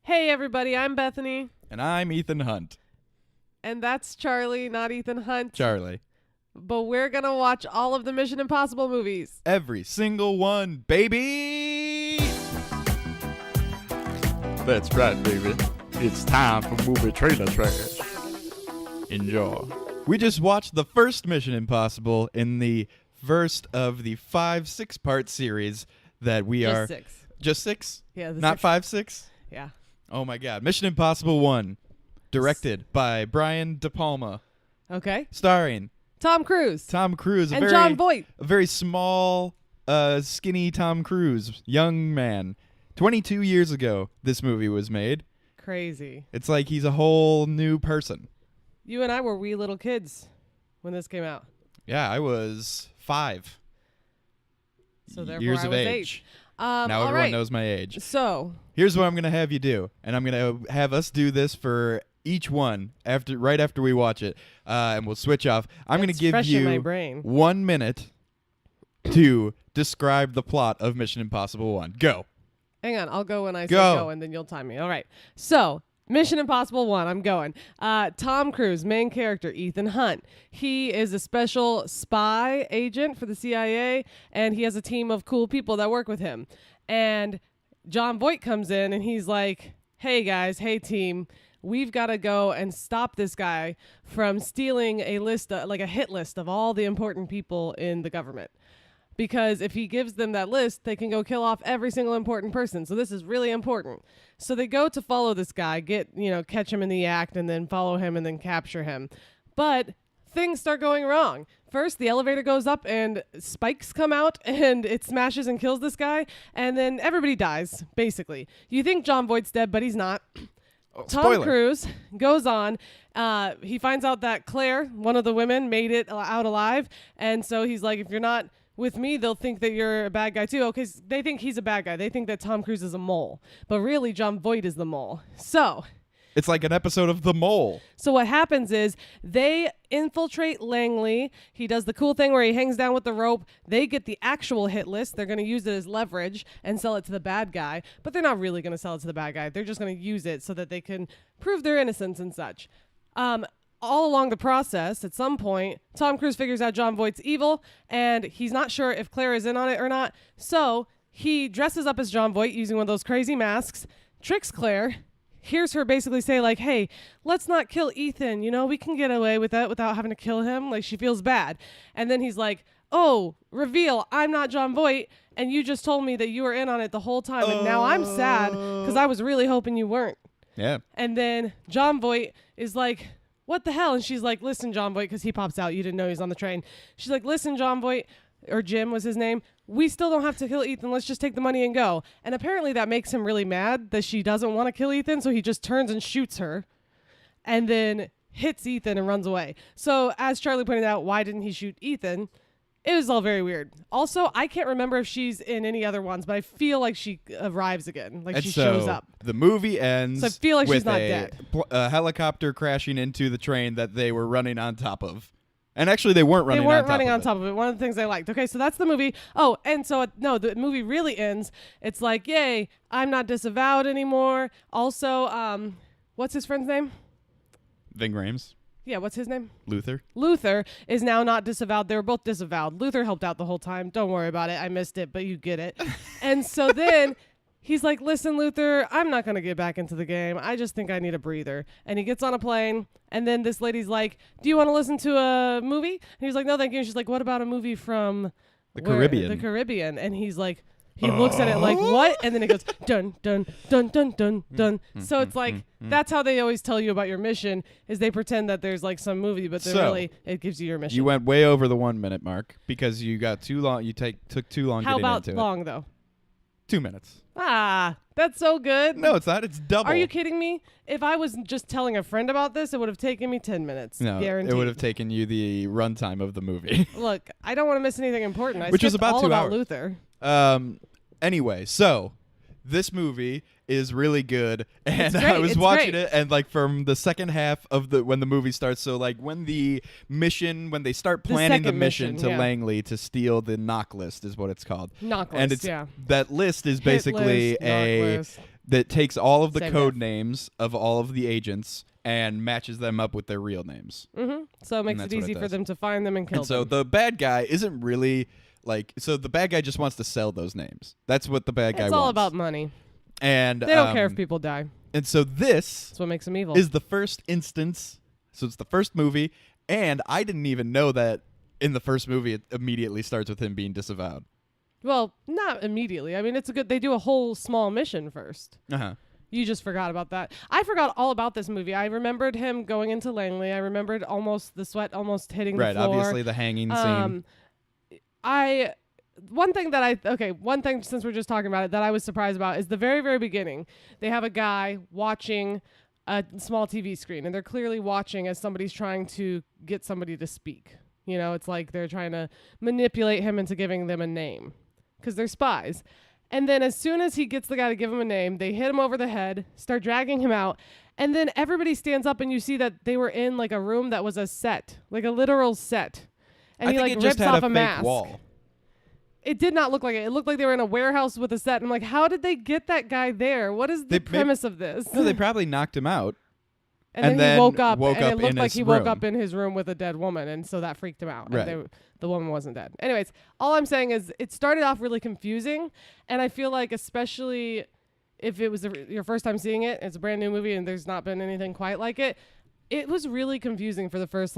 Hey everybody, I'm Bethany. And I'm Ethan Hunt. And that's Charlie, not Ethan Hunt. Charlie. But we're going to watch all of the Mission Impossible movies. Every single one, baby! That's right, baby. It's time for movie trailer trash. Enjoy. We just watched the first Mission Impossible in the first of the 5-6-part series that we Just are... six. Just six? Yeah. Not 5-6? Yeah. Oh my god. Mission Impossible 1. Directed by Brian De Palma. Okay. Starring Tom Cruise. Tom Cruise. And John Voight. A very small, skinny Tom Cruise. Young man. 22 years ago, this movie was made. Crazy. It's like he's a whole new person. You and I were wee little kids when this came out. Yeah, I was 5 So therefore years I of was age. 8. Now all everyone right. knows my age. So. Here's what I'm going to have you do. And I'm going to have us do this for each one right after we watch it. And we'll switch off. I'm going to give fresh in my you brain. 1 minute to describe the plot of Mission Impossible 1. Go. Hang on, I'll go when I say Go. go, and then you'll time me. All right. So, Mission Impossible 1, I'm going. Tom Cruise, main character, Ethan Hunt. He is a special spy agent for the CIA, and he has a team of cool people that work with him. And John Voight comes in, and he's like, hey, guys, hey, team. We've got to go and stop this guy from stealing a list, like a hit list of all the important people in the government. Because if he gives them that list, they can go kill off every single important person. So this is really important. So they go to follow this guy, catch him in the act, and then follow him and then capture him. But things start going wrong. First, the elevator goes up and spikes come out and it smashes and kills this guy. And then everybody dies, basically. You think John Voight's dead, but he's not. Tom Spoiler. Cruise goes on. He finds out that Claire, one of the women, made it out alive. And so he's like, if you're not with me, they'll think that you're a bad guy too. Okay, they think he's a bad guy. They think that Tom Cruise is a mole. But really, John Voight is the mole. So It's like an episode of The Mole. So what happens is they infiltrate Langley. He does the cool thing where he hangs down with the rope. They get the actual hit list. They're going to use it as leverage and sell it to the bad guy. But they're not really going to sell it to the bad guy. They're just going to use it so that they can prove their innocence and such. All along the process, at some point, Tom Cruise figures out John Voight's evil, and he's not sure if Claire is in on it or not. So he dresses up as John Voight using one of those crazy masks, tricks Claire, hears her basically say, like, hey, let's not kill Ethan. We can get away with that without having to kill him. Like, she feels bad. And then he's like, oh, reveal, I'm not John Voight, and you just told me that you were in on it the whole time, and now I'm sad because I was really hoping you weren't. Yeah. And then John Voight is like, what the hell? And she's like, listen, John Voight, because he pops out. You didn't know he was on the train. She's like, listen, John Voight, or Jim was his name. We still don't have to kill Ethan. Let's just take the money and go. And apparently that makes him really mad that she doesn't want to kill Ethan. So he just turns and shoots her and then hits Ethan and runs away. So as Charlie pointed out, why didn't he shoot Ethan? It was all very weird. Also, I can't remember if she's in any other ones, but I feel like she arrives again. Like And she so shows up. The movie ends So I feel like with she's not a dead. A helicopter crashing into the train that they were running on top of. And actually, they weren't running on top of it. One of the things I liked. Okay, so that's the movie. Oh, and so, no, the movie really ends. It's like, yay, I'm not disavowed anymore. Also, what's his friend's name? Ving Rhames. Yeah, what's his name? Luther. Luther is now not disavowed. They were both disavowed. Luther helped out the whole time. Don't worry about it. I missed it, but you get it. And so then he's like, listen, Luther, I'm not going to get back into the game. I just think I need a breather. And he gets on a plane. And then this lady's like, do you want to listen to a movie? And he's like, no, thank you. And she's like, what about a movie from The Caribbean. The Caribbean. And he's like, he looks at it like, what? And then it goes, dun, dun, dun, dun, dun, dun. So it's like, that's how they always tell you about your mission, is they pretend that there's like some movie, but then really it gives you your mission. You went way over the 1 minute mark because you got too long. You took too long How getting about into long, though? 2 minutes. Ah, that's so good. No, it's not. It's double. Are you kidding me? If I was just telling a friend about this, it would have taken me 10 minutes. No, guaranteed. it would have taken you the runtime of the movie. Look, I don't want to miss anything important. Which was about all 2 about hours. Luther. Anyway, so this movie is really good, and great. I was It's watching great. it, and like from the second half of when the movie starts, so like when they start planning the second mission to yeah. Langley to steal the knock list is what it's called. Knock And list, it's yeah. that list is Hit basically list, knock list. that takes all of the Same code diff. names of all of the agents and matches them up with their real names. Mm-hmm. So it makes that's it what easy it for does. them to find them and kill And so them. the bad guy isn't really so the bad guy just wants to sell those names. That's what the bad guy It's wants. all about money. And They don't care if people die. And so this That's what makes them evil. is the first instance. So it's the first movie, and I didn't even know that in the first movie it immediately starts with him being disavowed. Well, not immediately. I mean, it's a good. They do a whole small mission first. Uh-huh. You just forgot about that. I forgot all about this movie. I remembered him going into Langley. I remembered almost the sweat almost hitting Right, the floor. obviously the hanging scene. One thing since we're just talking about it that I was surprised about is the very, very beginning. They have a guy watching a small TV screen, and they're clearly watching as somebody's trying to get somebody to speak. You know, it's like they're trying to manipulate him into giving them a name because they're spies. And then as soon as he gets the guy to give him a name, they hit him over the head, start dragging him out. And then everybody stands up and you see that they were in like a room that was a set, like a literal set. And I he think like it just rips had off a a fake mask. wall. It did not look like it. It looked like they were in a warehouse with a set. And I'm like, how did they get that guy there? What is the premise of this? No, they probably knocked him out. and then he woke up, woke and up it looked in like his he woke room. up in his room with a dead woman, and so that freaked him out. Right. And the woman wasn't dead. Anyways, all I'm saying is it started off really confusing, and I feel like especially if it was your first time seeing it, it's a brand new movie, and there's not been anything quite like it. It was really confusing for the first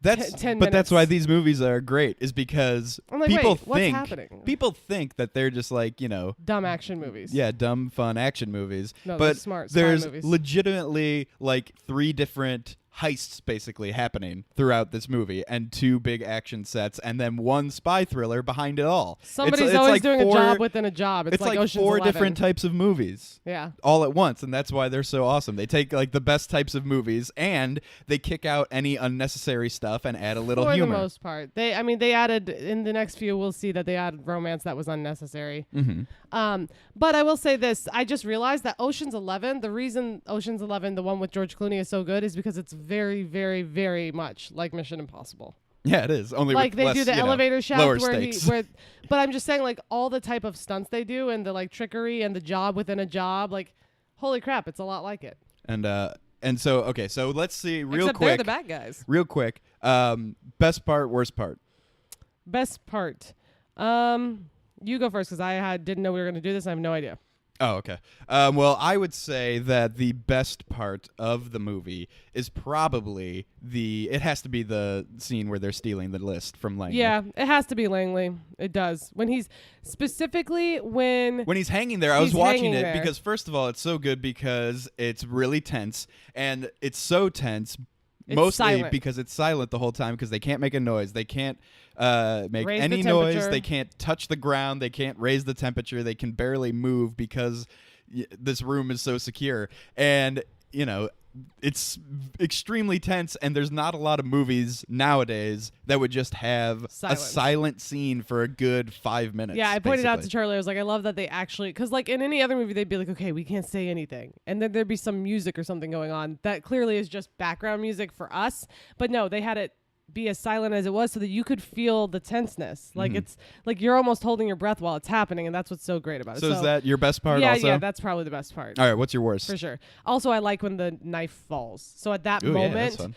That's 10 but that's why minutes. these movies are great is because I'm like, people wait, what's think happening? people think that they're just like, Dumb action movies. yeah, dumb fun action movies. No, they're but smart spy there's movies. legitimately like 3 different heists basically happening throughout this movie and 2 big action sets and then 1 spy thriller behind it all. Somebody's it's always like doing 4 a job within a job. It's like Ocean's 4 11. different types of movies. Yeah. All at once, and that's why they're so awesome. They take like the best types of movies and they kick out any unnecessary stuff and add a little For humor. the most part. They added, in the next few, we'll see that they added romance that was unnecessary. Mm-hmm. But I will say this. I just realized that Ocean's 11, the reason Ocean's 11, the one with George Clooney, is so good is because it's very, very, very much like Mission Impossible. Yeah, it is. Only Like with they less, do the you know, elevator shaft lower where stakes. but I'm just saying like all the type of stunts they do and the like trickery and the job within a job, like holy crap, it's a lot like it. And so okay, so let's see real Except quick. they're the bad guys. Real quick. Best part, worst part. Best part. You go first because I didn't know we were going to do this. I have no idea. Oh, okay. Well, I would say that the best part of the movie is probably it has to be the scene where they're stealing the list from Langley. Yeah, it has to be Langley. It does. When he's when When he's hanging there, I was He's watching hanging it there. because first of all, it's so good because it's really tense, and it's so tense It's mostly silent. because it's silent the whole time because they can't make a noise. They can't make Raise the any noise. temperature. They can't touch the ground. They can't raise the temperature. They can barely move because this room is so secure. And, it's extremely tense, and there's not a lot of movies nowadays that would just have Silence. a silent scene for a good 5 minutes. Yeah, I pointed out to basically. Charlie, I was like, I love that they actually, because like in any other movie, they'd be like, okay, we can't say anything. And then there'd be some music or something going on that clearly is just background music for us. But no, they had it be as silent as it was so that you could feel the tenseness. Like it's like you're almost holding your breath while it's happening. And that's what's so great about it. So is that your best part yeah, also? Yeah, that's probably the best part. All right, what's your worst? For sure. Also, I like when the knife falls. So at that Ooh, yeah, that's moment,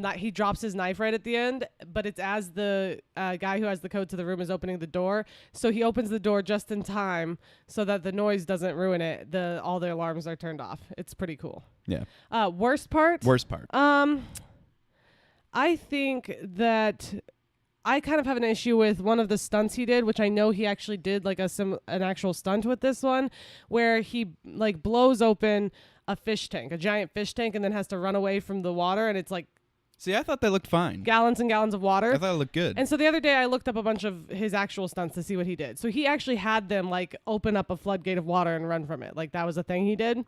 fun. he drops his knife right at the end, but it's as the guy who has the code to the room is opening the door. So he opens the door just in time so that the noise doesn't ruin it. All the alarms are turned off. It's pretty cool. Yeah. Worst part? Worst part. I think that I kind of have an issue with one of the stunts he did, which I know he actually did like an actual stunt with this one, where he like blows open a fish tank, a giant fish tank, and then has to run away from the water, and it's like See, I thought they looked fine. gallons and gallons of water. I thought it looked good. And so the other day I looked up a bunch of his actual stunts to see what he did. So he actually had them like open up a floodgate of water and run from it. Like that was a thing he did.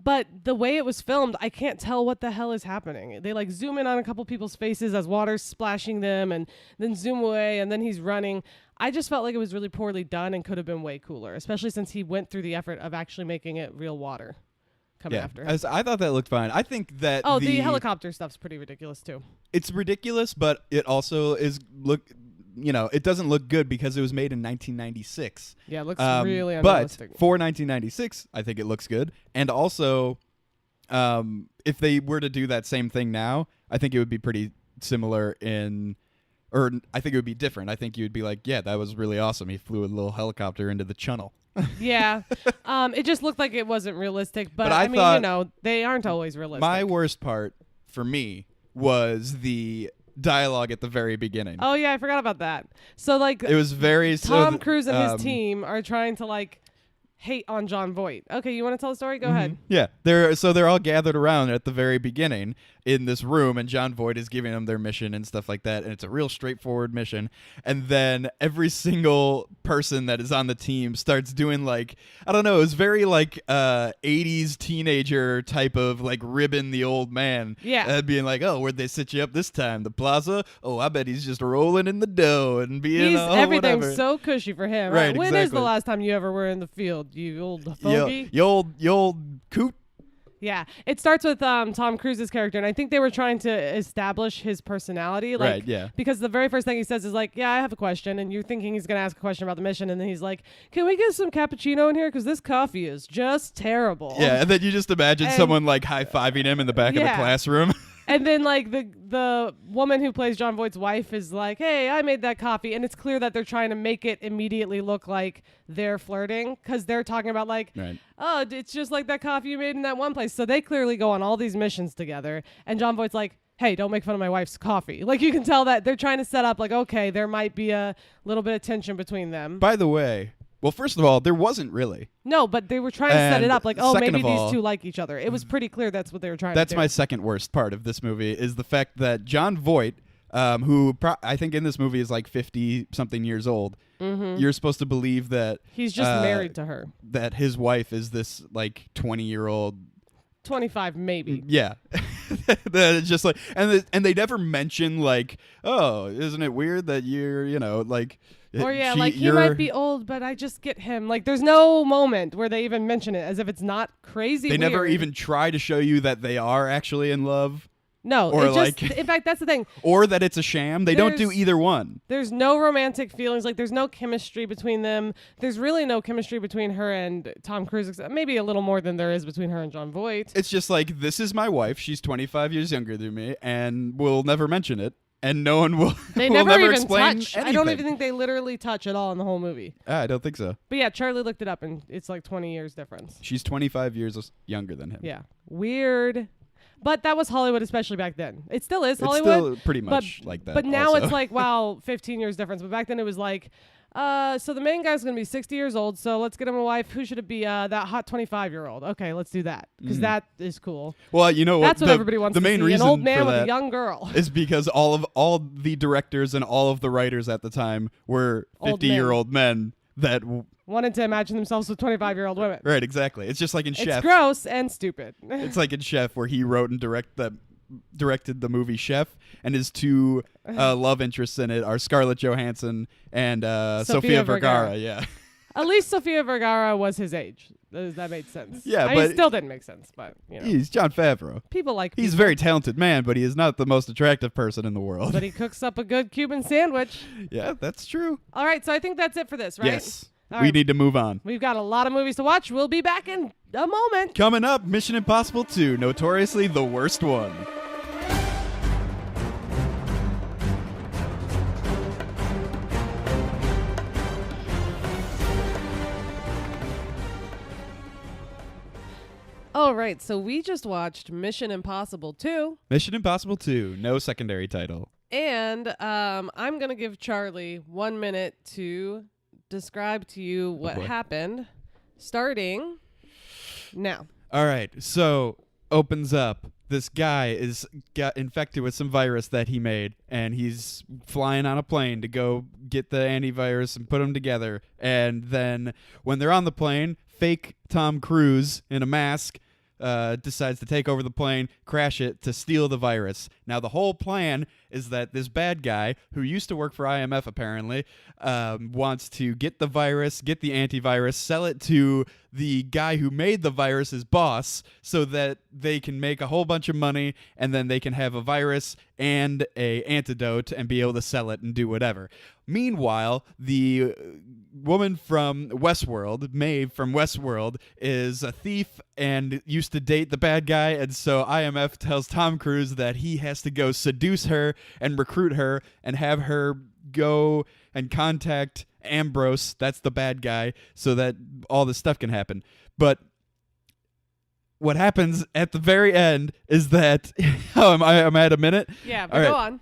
But the way it was filmed, I can't tell what the hell is happening. They like zoom in on a couple people's faces as water's splashing them and then zoom away and then he's running. I just felt like it was really poorly done and could have been way cooler, especially since he went through the effort of actually making it real water coming after. I thought that looked fine. I think that the helicopter stuff's pretty ridiculous too. It's ridiculous, but it also is it doesn't look good because it was made in 1996. Yeah, it looks really But unrealistic. for 1996, I think it looks good. And also, if they were to do that same thing now, I think it would be pretty similar or I think it would be different. I think you would be like, yeah, that was really awesome. He flew a little helicopter into the channel. Yeah. It just looked like it wasn't realistic. But I I mean, thought they aren't always realistic. My worst part for me was the dialogue at the very beginning. Oh, yeah, I forgot about that. So, like, It was very Tom Cruise and his team are trying to, like, hate on John Voight. Okay, you want to tell the story? Go ahead. Yeah, they're all gathered around at the very beginning in this room, and John Voight is giving them their mission and stuff like that, and it's a real straightforward mission. And then every single person that is on the team starts doing like, I don't know, it was very like 80s teenager type of like ribbing the old man. Yeah. Being like, oh, where'd they sit you up this time? The plaza? Oh, I bet he's just rolling in the dough and being Everything's whatever. so cushy for him. Right, When is the exactly. last time you ever were in the field, you old fogey? You old coot. Yeah, it starts with Tom Cruise's character, and I think they were trying to establish his personality. Like, Right, yeah. Because the very first thing he says is like, yeah, I have a question, and you're thinking he's going to ask a question about the mission, and then he's like, can we get some cappuccino in here? Because this coffee is just terrible. Yeah, and then you just imagine And- someone like high-fiving him in the back of the Yeah. classroom. And then, like, the woman who plays John Voight's wife is like, hey, I made that coffee. And it's clear that they're trying to make it immediately look like they're flirting because they're talking about, like, Right. oh, it's just like that coffee you made in that one place. So they clearly go on all these missions together. And John Voight's like, hey, don't make fun of my wife's coffee. Like, you can tell that they're trying to set up, like, okay, there might be a little bit of tension between them. By the way, well, first of all, there wasn't really. No, but they were trying to set it And up like, oh, second maybe of all- these two like each other. It was pretty clear that's what they were trying That's to do. my second worst part of this movie is the fact that John Voight, who I think in this movie is like 50-something years old, you're supposed to believe that He's just married to her. that his wife is this like 20-year-old. 25, maybe. Yeah. That it's just like, and they never mention like, oh, isn't it weird that you're, like, Or yeah, like he might be old, but I just get him. Like there's no moment where they even mention it, as if it's not crazy. They never weird. even try to show you that they are actually in love, No, or it just, like- in fact, that's the thing. or that it's a sham. They don't do There's- either one. There's no romantic feelings. Like there's no chemistry between them. There's really no chemistry between her and Tom Cruise. Except maybe a little more than there is between her and John Voight. It's just like, this is my wife. She's 25 years younger than me, and we'll never mention it, and no one will. They will never even explain touch. Anything. I don't even think they literally touch at all in the whole movie. I don't think so. But yeah, Charlie looked it up, and it's like 20 years difference. She's 25 years younger than him. Yeah, weird. But that was Hollywood, especially back then. It still is It's Hollywood. still pretty much like that. But now also. it's like, wow, 15 years difference. But back then it was like, so the main guy's going to be 60 years old. So let's get him a wife. Who should it be? That hot 25-year-old. Okay, let's do that. Because that is cool. Well, you know what? That's what everybody wants the to main see. reason An old man for with that a young girl. is because all the directors and all of the writers at the time were Old 50-year-old men that. Wanted to imagine themselves with 25-year-old women. Right, exactly. It's just like in It's Chef. gross and stupid. It's like in Chef where he wrote and directed the movie Chef, and his two love interests in it are Scarlett Johansson and Sofia Vergara. Yeah. At least Sofia Vergara was his age. That made sense. Yeah, I mean, but- it still didn't make sense, but He's Jon Favreau. people like He's a people. very talented man, but he is not the most attractive person in the world. But he cooks up a good Cuban sandwich. Yeah, that's true. All right, so I think that's it for this, right? Yes. All We right. need to move on. We've got a lot of movies to watch. We'll be back in a moment. Coming up, Mission Impossible 2, notoriously the worst one. All right, so we just watched Mission Impossible 2, Mission Impossible 2, no secondary title. and I'm going to give Charlie 1 minute to describe to you what boy. happened, starting now. All right, so opens up. This guy got infected with some virus that he made, and he's flying on a plane to go get the antivirus and put them together. And then when they're on the plane, fake Tom Cruise in a mask decides to take over the plane, crash it to steal the virus. Now the whole plan is that this bad guy who used to work for IMF apparently wants to get the virus, get the antivirus, sell it to the guy who made the virus's boss so that they can make a whole bunch of money and then they can have a virus and a antidote and be able to sell it and do whatever. Meanwhile, the woman from Westworld, Maeve from Westworld, is a thief and used to date the bad guy, and so IMF tells Tom Cruise that he has to go seduce her and recruit her and have her go and contact Ambrose, that's the bad guy, so that all this stuff can happen. But what happens at the very end is that am I at a minute? Yeah, but go on.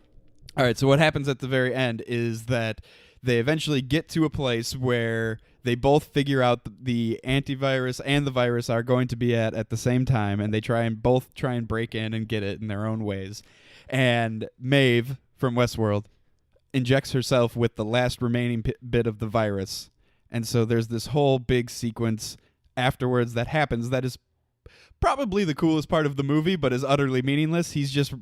All right, so what happens at the very end is that they eventually get to a place where they both figure out the antivirus and the virus are going to be at the same time, and they both try and break in and get it in their own ways. And Maeve from Westworld injects herself with the last remaining bit of the virus. And so there's this whole big sequence afterwards that happens that is probably the coolest part of the movie, but is utterly meaningless. He's just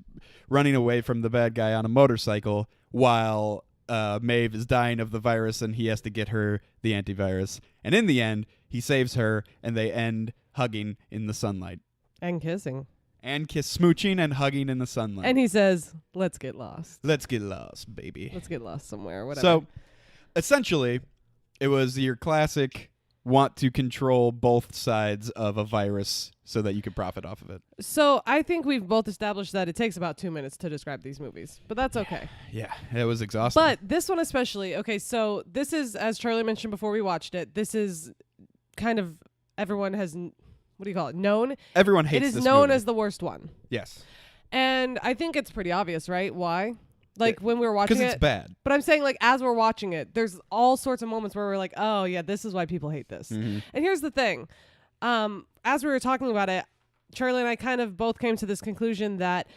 running away from the bad guy on a motorcycle while Maeve is dying of the virus and he has to get her the antivirus. And in the end, he saves her and they end hugging in the sunlight. And kissing. And smooching and hugging in the sunlight. And he says, let's get lost. Let's get lost, baby. Let's get lost somewhere, whatever. So, essentially, it was your classic want to control both sides of a virus so that you could profit off of it. So I think we've both established that it takes about 2 minutes to describe these movies, but that's okay. Yeah, it was exhausting. But this one especially, okay, so this is, as Charlie mentioned before we watched it, this is kind of, everyone has, what do you call it, known? Everyone hates this It is known movie. as the worst one. Yes. And I think it's pretty obvious, right? Why? Like when we were watching it. Because it's bad. But I'm saying like as we're watching it, there's all sorts of moments where we're like, oh yeah, this is why people hate this. Mm-hmm. And here's the thing. As we were talking about it, Charlie and I kind of both came to this conclusion that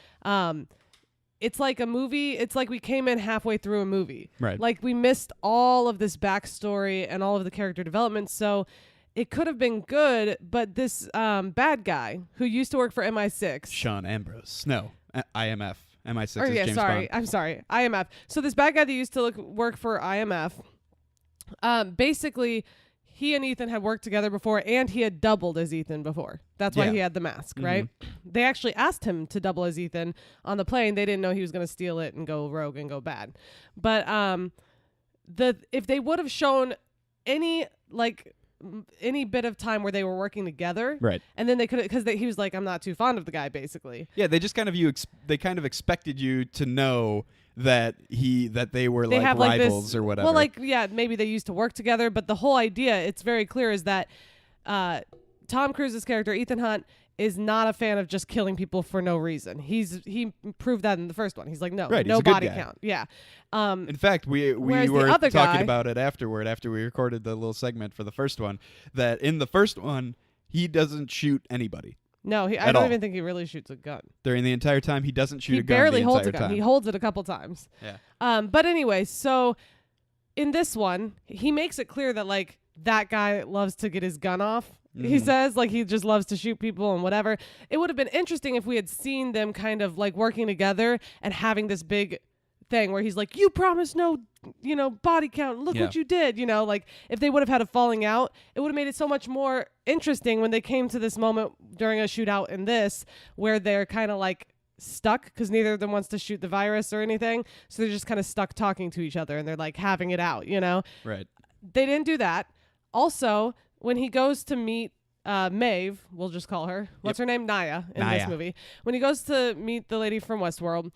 it's like a movie. It's like we came in halfway through a movie. Right. Like we missed all of this backstory and all of the character development. So it could have been good, but this bad guy who used to work for MI6. Sean Ambrose. No, IMF. MI6 Or, is yeah, James sorry. Bond. I'm sorry. IMF. So this bad guy that used to work for IMF, basically he and Ethan had worked together before, and he had doubled as Ethan before. That's why Yeah. he had the mask, Mm-hmm. right? They actually asked him to double as Ethan on the plane. They didn't know he was going to steal it and go rogue and go bad. But if they would have shown any bit of time where they were working together, Right. and then they could, because he was like, I'm not too fond of the guy, basically. Yeah, they just kind of they kind of expected you to know that they were They like have rivals this, or whatever. Well, like, yeah, maybe they used to work together, but the whole idea, it's very clear, is that Tom Cruise's character, Ethan Hunt, is not a fan of just killing people for no reason. He proved that in the first one. He's like, no, Right, he's no a good body guy. count. Yeah. In fact, we whereas the were other talking guy- about it after we recorded the little segment for the first one, that in the first one, he doesn't shoot anybody. No, I At don't all. even think he really shoots a gun. During the entire time, he doesn't shoot He a gun barely the holds a entire gun. time. He holds it a couple times. Yeah. But anyway, so in this one, he makes it clear that like that guy loves to get his gun off. He Mhm. says like he just loves to shoot people and whatever. It would have been interesting if we had seen them kind of like working together and having this big thing where he's like, you promised no, body count. Look Yeah. what you did. Like if they would have had a falling out, it would have made it so much more interesting when they came to this moment during a shootout in this where they're kind of like stuck because neither of them wants to shoot the virus or anything. So they're just kind of stuck talking to each other and they're like having it out, Right. They didn't do that. Also, when he goes to meet Maeve, we'll just call her. What's her name? Naya in this Naya. movie. When he goes to meet the lady from Westworld,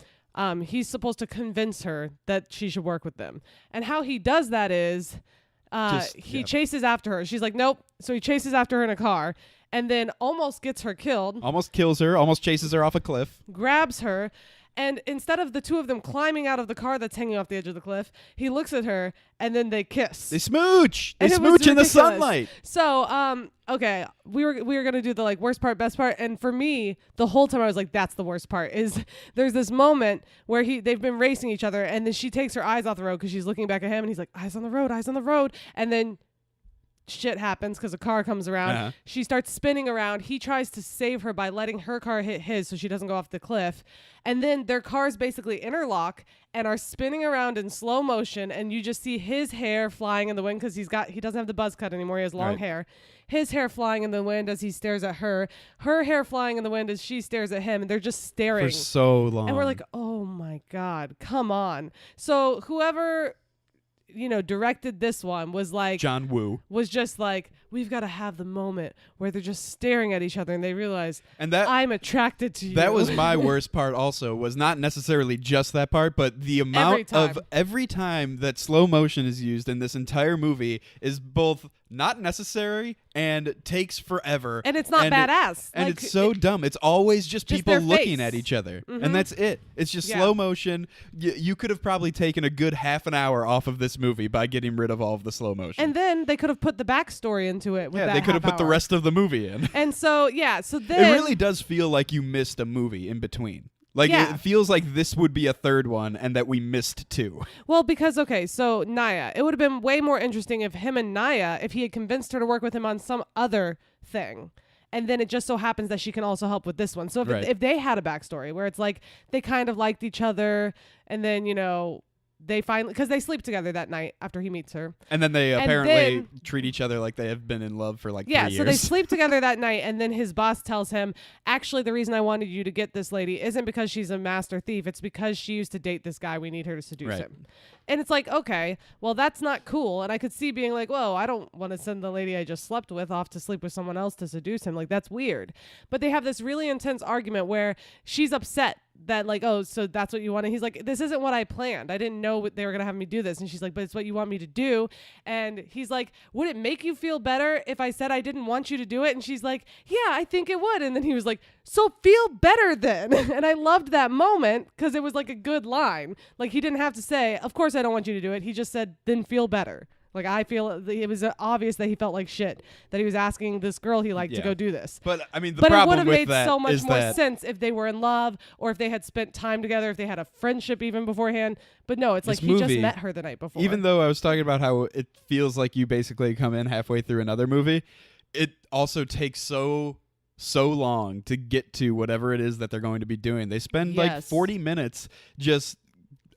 he's supposed to convince her that she should work with them. And how he does that is he chases after her. She's like, nope. So he chases after her in a car and then almost gets her killed, Almost kills her, almost chases her off a cliff. grabs her. And instead of the two of them climbing out of the car that's hanging off the edge of the cliff, he looks at her and then they kiss. They smooch. They And it was smooch in the ridiculous. sunlight. So, okay, we were gonna do the like worst part, best part, and for me, the whole time I was like, that's the worst part. Is there's this moment where they've been racing each other, and then she takes her eyes off the road because she's looking back at him, and he's like, eyes on the road, and then shit happens because a car comes around. Uh-huh. She starts spinning around. He tries to save her by letting her car hit his so she doesn't go off the cliff. And then their cars basically interlock and are spinning around in slow motion. And you just see his hair flying in the wind because he doesn't have the buzz cut anymore. He has long hair. His hair flying in the wind as he stares at her. Her hair flying in the wind as she stares at him. And they're just staring for so long. And we're like, oh my God, come on. So whoever, directed this one was like, John Woo. was just like, we've got to have the moment where they're just staring at each other and they realize, And that I'm attracted to you. That was my worst part also, was not necessarily just that part, but the amount of every time that slow motion is used in this entire movie is both not necessary and takes forever. And it's not badass. And like, it's so dumb. It's always just people their looking face. at each other. Mhm. And that's it. It's just slow motion. You could have probably taken a good half an hour off of this movie by getting rid of all of the slow motion. And then they could have put the backstory into it. With yeah, that they could have half put the hour. rest of the movie in. And so, so then. It really does feel like you missed a movie in between. Like, Yeah. it feels like this would be a third one and that we missed two. Well, because, okay, so Naya, it would have been way more interesting if him and Naya, if he had convinced her to work with him on some other thing. And then it just so happens that she can also help with this one. So if they had a backstory where it's like they kind of liked each other and then, they finally, because they sleep together that night after he meets her. And then they And apparently then- treat each other like they have been in love for like 3 Yeah, years. so they sleep together that night, and then his boss tells him, actually, the reason I wanted you to get this lady isn't because she's a master thief. It's because she used to date this guy. We need her to seduce him. And it's like, okay, well, that's not cool. And I could see being like, whoa, I don't want to send the lady I just slept with off to sleep with someone else to seduce him. Like, that's weird. But they have this really intense argument where she's upset that like, oh, so that's what you want. And he's like, this isn't what I planned. I didn't know they were going to have me do this. And she's like, but it's what you want me to do. And he's like, would it make you feel better if I said I didn't want you to do it? And she's like, yeah, I think it would. And then he was like, so feel better then. And I loved that moment because it was like a good line. Like he didn't have to say, of course I don't want you to do it. He just said, then feel better. Like, I feel it was obvious that he felt like shit, that he was asking this girl he liked to go do this. But, I mean, But it would problem have with made that so much is more that sense if they were in love or if they had spent time together, if they had a friendship even beforehand. But no, it's like This he just movie, met her the night before. even though I was talking about how it feels like you basically come in halfway through another movie, it also takes so long to get to whatever it is that they're going to be doing. They spend like 40 minutes just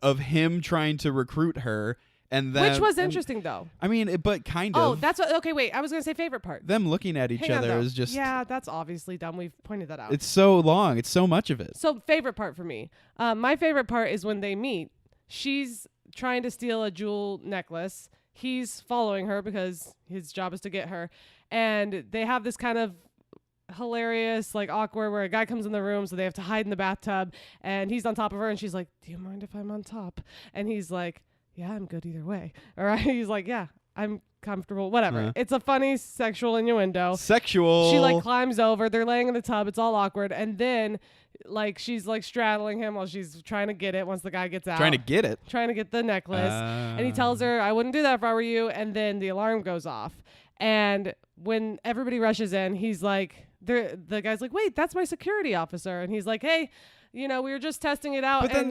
of him trying to recruit her. And then, which was interesting, though. I mean, but kind of. Oh, that's what. Okay, wait. I was gonna say favorite part. Them looking at each Hang on, other though. is just. Yeah, that's obviously dumb. We've pointed that out. It's so long. It's so much of it. So favorite part for me. My favorite part is when they meet. She's trying to steal a jewel necklace. He's following her because his job is to get her, and they have this kind of hilarious, like awkward, where a guy comes in the room, so they have to hide in the bathtub, and he's on top of her, and she's like, "Do you mind if I'm on top?" And he's like, yeah, I'm good either way. All right. He's like, yeah, I'm comfortable. Whatever. It's a funny sexual innuendo. Sexual. She like climbs over. They're laying in the tub. It's all awkward. And then like she's like straddling him while she's trying to get it once the guy gets out. Trying to get it. Trying to get the necklace. And he tells her, I wouldn't do that if I were you. And then the alarm goes off. And when everybody rushes in, he's like, the guy's like, wait, that's my security officer. And he's like, hey, we were just testing it out. But then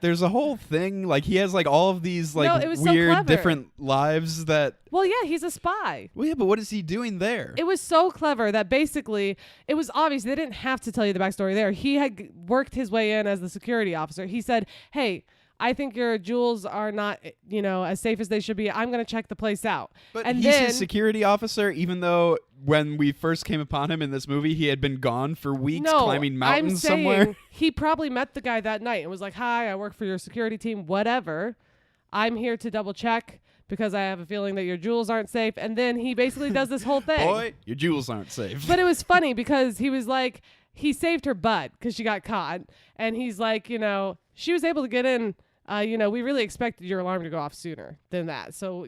there's a whole thing, like he has like all of these like it was so weird clever. different lives that. Well, yeah, he's a spy. Well, yeah, but what is he doing there? It was so clever that basically it was obvious they didn't have to tell you the backstory there. He had worked his way in as the security officer. He said, hey, I think your jewels are not, as safe as they should be. I'm going to check the place out. But and he's then, his security officer, even though when we first came upon him in this movie, he had been gone for weeks climbing mountains I'm saying somewhere. He probably met the guy that night and was like, hi, I work for your security team, whatever. I'm here to double check because I have a feeling that your jewels aren't safe. And then he basically does this whole thing. Boy, your jewels aren't safe. But it was funny because he was like, he saved her butt because she got caught. And he's like, she was able to get in. We really expected your alarm to go off sooner than that. So,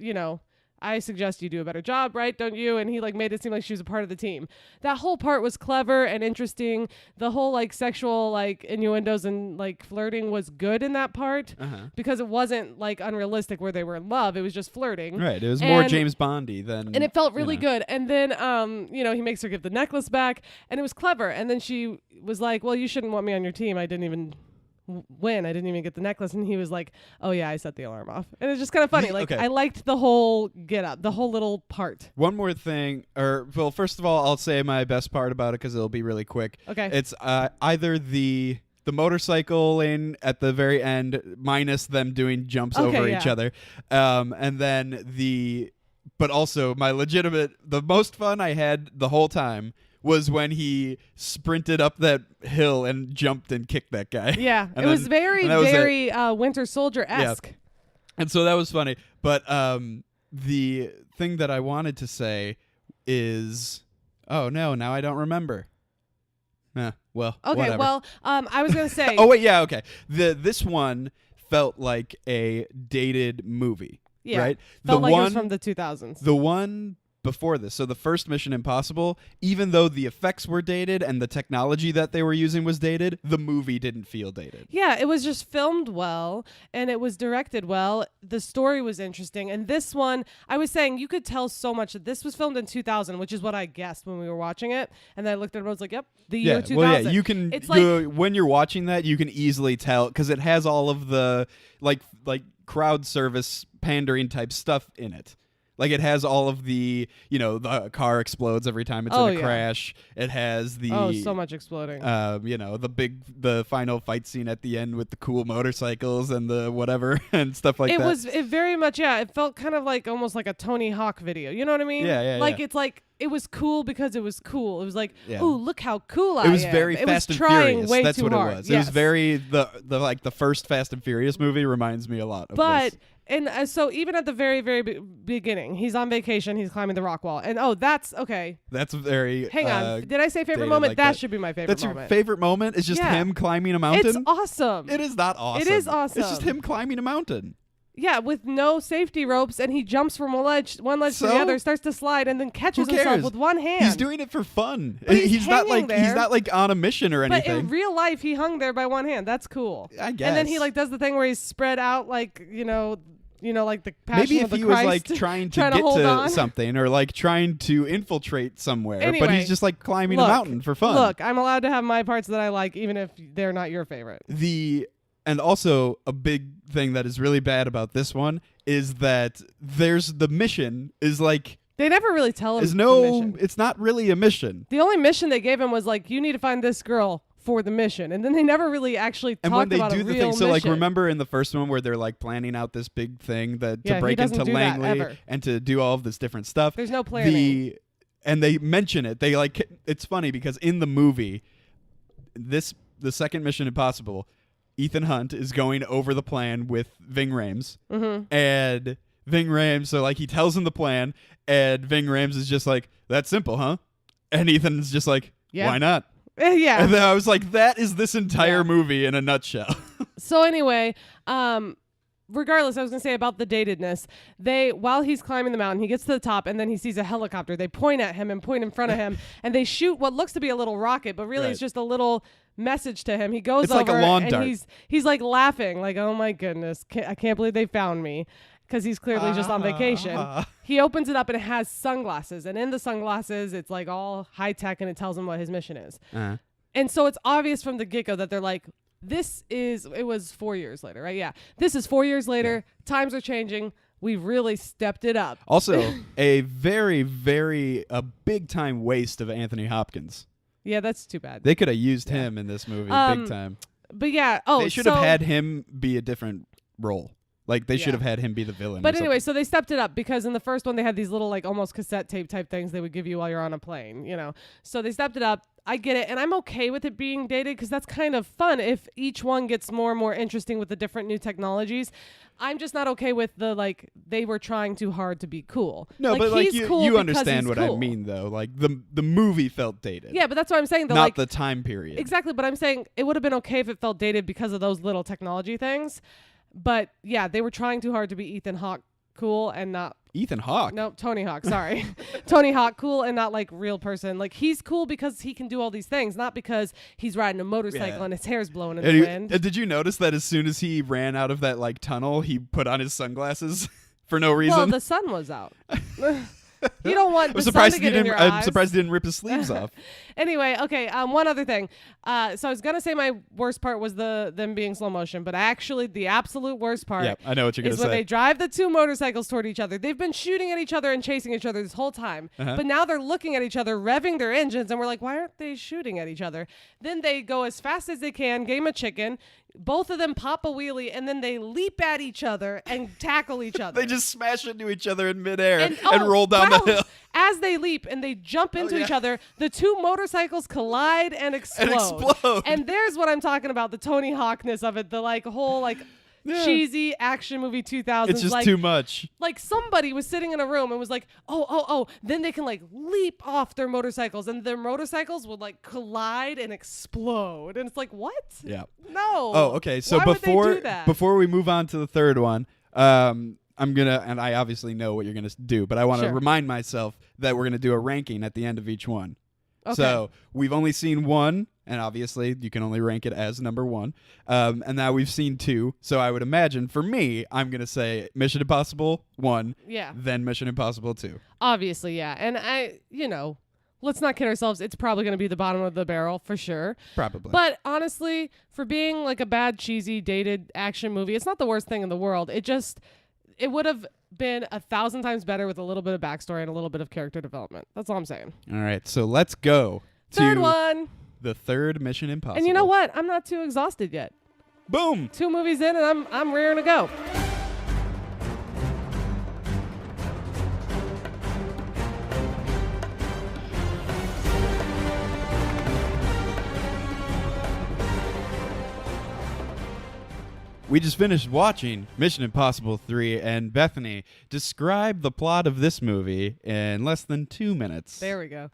I suggest you do a better job, right? Don't you? And he like made it seem like she was a part of the team. That whole part was clever and interesting. The whole like sexual like innuendos and like flirting was good in that part because it wasn't like unrealistic where they were in love. It was just flirting. Right. It was more James Bondy than. And it felt really good. And then, he makes her give the necklace back and it was clever. And then she was like, well, you shouldn't want me on your team. I didn't even win. I didn't even get the necklace. And he was like, oh yeah, I set the alarm off. And it's just kind of funny. Like, okay. I liked the whole get up, the whole little part. One more thing, well, first of all, I'll say my best part about it because it'll be really quick. Okay. It's either the motorcycle in at the very end minus them doing jumps over each other, and then but also the most fun I had the whole time was when he sprinted up that hill and jumped and kicked that guy. Yeah, And it was very Winter Soldier-esque. Yeah. And so that was funny. But the thing that I wanted to say is, oh no, now I don't remember. Well, okay, whatever. well, I was gonna say. Oh wait, yeah, okay. This one felt like a dated movie, yeah, right? Felt like it was from the 2000s. The one before this, so the first Mission Impossible, even though the effects were dated and the technology that they were using was dated, the movie didn't feel dated. Yeah, it was just filmed well and it was directed well. The story was interesting. And this one, I was saying you could tell so much that this was filmed in 2000, which is what I guessed when we were watching it. And then I looked at it and I was like, yep, the year 2000. Well, yeah, you can, it's like, when you're watching that, you can easily tell because it has all of the like crowd service pandering type stuff in it. Like it has all of the, the car explodes every time it's in a crash. It has the so much exploding. The final fight scene at the end with the cool motorcycles and the whatever and stuff like that. It very much, it felt kind of like almost like a Tony Hawk video. You know what I mean? Yeah. It's like it was cool because it was cool. It was like, ooh, look how cool I am. It was very Fast and Furious. That's what hard. it was. Yes. It was very the first Fast and Furious movie reminds me a lot of this. And so even at the very, very beginning, he's on vacation. He's climbing the rock wall. And, that's okay. That's very... Hang on. Did I say favorite moment? Like that should be my favorite moment. That's your favorite moment? Is just him climbing a mountain? It's awesome. It is not awesome. It is awesome. It's just him climbing a mountain. Yeah, with no safety ropes, and he jumps from one ledge to the other, starts to slide, and then catches himself with one hand. He's doing it for fun. But he's not like on a mission or anything. But in real life, he hung there by one hand. That's cool. I guess. And then he does the thing where he's spread out like like the Passion maybe of the if he Christ, was like trying to get to something or like trying to infiltrate somewhere, anyway, but he's just like climbing a mountain for fun. Look, I'm allowed to have my parts that I like, even if they're not your favorite. And also a big thing that is really bad about this one is that the mission is like they never really tell him. The mission. It's not really a mission. The only mission they gave him was like, you need to find this girl for the mission, and then they never really actually talked about a real mission. And when they do the thing, so like remember in the first one where they're like planning out this big thing to break into Langley and to do all of this different stuff. There's no planning. And they mention it. They it's funny because in the movie, the second Mission Impossible, Ethan Hunt is going over the plan with Ving Rhames, and Ving Rhames. So like he tells him the plan, and Ving Rhames is just like, "That's simple, huh?" And Ethan's just like, "Why not?" Yeah. And then I was like, that is this entire movie in a nutshell. So anyway, regardless, I was going to say about the datedness. While he's climbing the mountain, he gets to the top and then he sees a helicopter. They point at him and point in front of him and they shoot what looks to be a little rocket, but really it's just a little message to him. He goes it's over like a lawn and dart. he's like laughing, like, oh my goodness, I can't believe they found me. Because he's clearly just on vacation. He opens it up and it has sunglasses. And in the sunglasses, it's like all high tech and it tells him what his mission is. And so it's obvious from the get-go that they're like, it was 4 years later, right? Yeah. This is 4 years later. Yeah. Times are changing. We've really stepped it up. Also, a very, very big time waste of Anthony Hopkins. Yeah, that's too bad. They could have used him in this movie big time. But yeah. They should have had him be a different role. Like, they should have had him be the villain. But anyway, so they stepped it up because in the first one, they had these little, like, almost cassette tape type things they would give you while you're on a plane, So they stepped it up. I get it. And I'm okay with it being dated because that's kind of fun if each one gets more and more interesting with the different new technologies. I'm just not okay with they were trying too hard to be cool. No, but you understand what I mean, though. Like, the movie felt dated. Yeah, but that's what I'm saying, though. Not the time period. Exactly, but I'm saying it would have been okay if it felt dated because of those little technology things. But yeah, they were trying too hard to be Ethan Hawke cool and not Ethan Hawke. No, Tony Hawk, sorry. Tony Hawk cool and not like real person. Like he's cool because he can do all these things, not because he's riding a motorcycle and his hair's blowing in the wind. Did you notice that as soon as he ran out of that like tunnel, he put on his sunglasses for no reason? Well, the sun was out. You don't want the sun to get in your eyes. I'm surprised he didn't rip his sleeves off. Anyway, okay. One other thing. So I was gonna say my worst part was them being slow motion, but actually the absolute worst part. Yep, I know what you're gonna is when say. they drive the two motorcycles toward each other. They've been shooting at each other and chasing each other this whole time, but now they're looking at each other, revving their engines, and we're like, why aren't they shooting at each other? Then they go as fast as they can, game of chicken. Both of them pop a wheelie, and then they leap at each other and tackle each other. They just smash into each other in midair and oh, roll down the hill. As they leap and they jump into each other, the two motorcycles collide and explode. And there's what I'm talking about, the Tony Hawkness of it, the whole cheesy action movie 2000s. It's just too much. Like somebody was sitting in a room and was like, oh, then they can leap off their motorcycles, and their motorcycles would collide and explode. And it's like, what? Yeah. No. Oh, okay. So why would they do that? before we move on to the third one, I'm gonna, and I obviously know what you're gonna do, but I want to remind myself that we're gonna do a ranking at the end of each one. Okay. So we've only seen one, and obviously you can only rank it as number one. And now we've seen two. So I would imagine for me, I'm going to say Mission Impossible 1, then Mission Impossible 2. Obviously, yeah. And let's not kid ourselves. It's probably going to be the bottom of the barrel for sure. Probably. But honestly, for being a bad, cheesy, dated action movie, it's not the worst thing in the world. It would have been 1,000 times better with a little bit of backstory and a little bit of character development. That's all I'm saying. All right, so let's go third to one. The third Mission Impossible. And you know what? I'm not too exhausted yet. Boom. 2 movies in, and I'm raring to go. We just finished watching Mission Impossible 3, and Bethany, describe the plot of this movie in less than 2 minutes. There we go.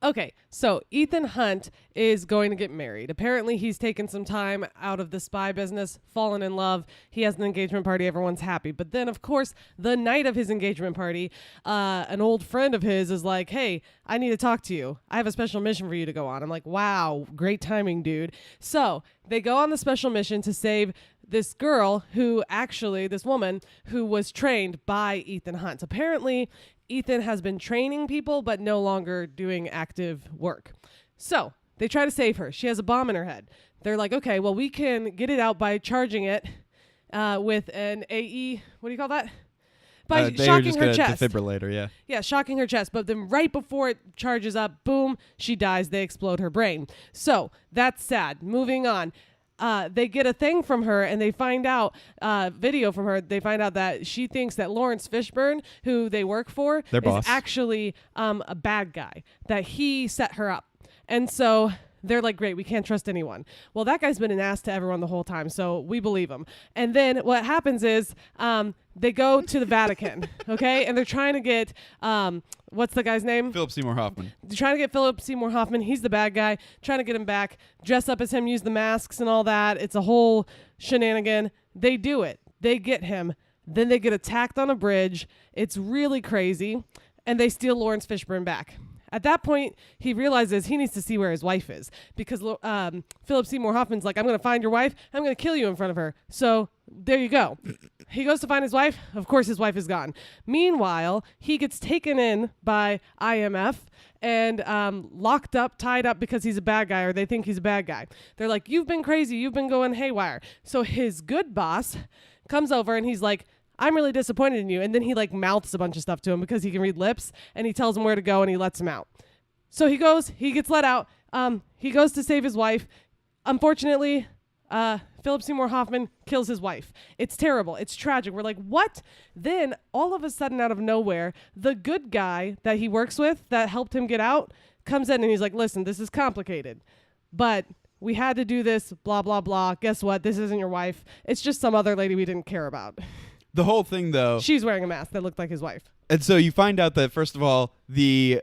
Okay, so Ethan Hunt is going to get married. Apparently, he's taken some time out of the spy business, fallen in love. He has an engagement party. Everyone's happy. But then, of course, the night of his engagement party, an old friend of his is like, hey, I need to talk to you. I have a special mission for you to go on. I'm like, wow, great timing, dude. So they go on the special mission to save this girl this woman who was trained by Ethan Hunt. Apparently, Ethan has been training people, but no longer doing active work. So they try to save her. She has a bomb in her head. They're like, okay, well, we can get it out by charging it with an AE. What do you call that? By shocking her chest. Defibrillator, yeah. Yeah, shocking her chest. But then right before it charges up, boom, she dies. They explode her brain. So that's sad. Moving on. They get a thing from her, and they find out video from her. They find out that she thinks that Lawrence Fishburne, who they work for, is actually a bad guy, that he set her up. And so they're like, great, we can't trust anyone. Well, that guy's been an ass to everyone the whole time, so we believe him. And then what happens is they go to the Vatican, okay? And they're trying to get, what's the guy's name? Philip Seymour Hoffman. They're trying to get Philip Seymour Hoffman. He's the bad guy. Trying to get him back, dress up as him, use the masks and all that. It's a whole shenanigan. They do it. They get him. Then they get attacked on a bridge. It's really crazy. And they steal Lawrence Fishburne back. At that point, he realizes he needs to see where his wife is, because Philip Seymour Hoffman's like, I'm going to find your wife. I'm going to kill you in front of her. So there you go. He goes to find his wife. Of course, his wife is gone. Meanwhile, he gets taken in by IMF and locked up, tied up because he's a bad guy, or they think he's a bad guy. They're like, you've been crazy. You've been going haywire. So his good boss comes over and he's like, I'm really disappointed in you. And then he mouths a bunch of stuff to him because he can read lips, and he tells him where to go and he lets him out. So he gets let out. He goes to save his wife. Unfortunately, Philip Seymour Hoffman kills his wife. It's terrible. It's tragic. We're like, what? Then all of a sudden, out of nowhere, the good guy that he works with that helped him get out comes in and he's like, listen, this is complicated, but we had to do this, blah, blah, blah. Guess what? This isn't your wife. It's just some other lady we didn't care about. The whole thing, though. She's wearing a mask that looked like his wife. And so you find out that, first of all, we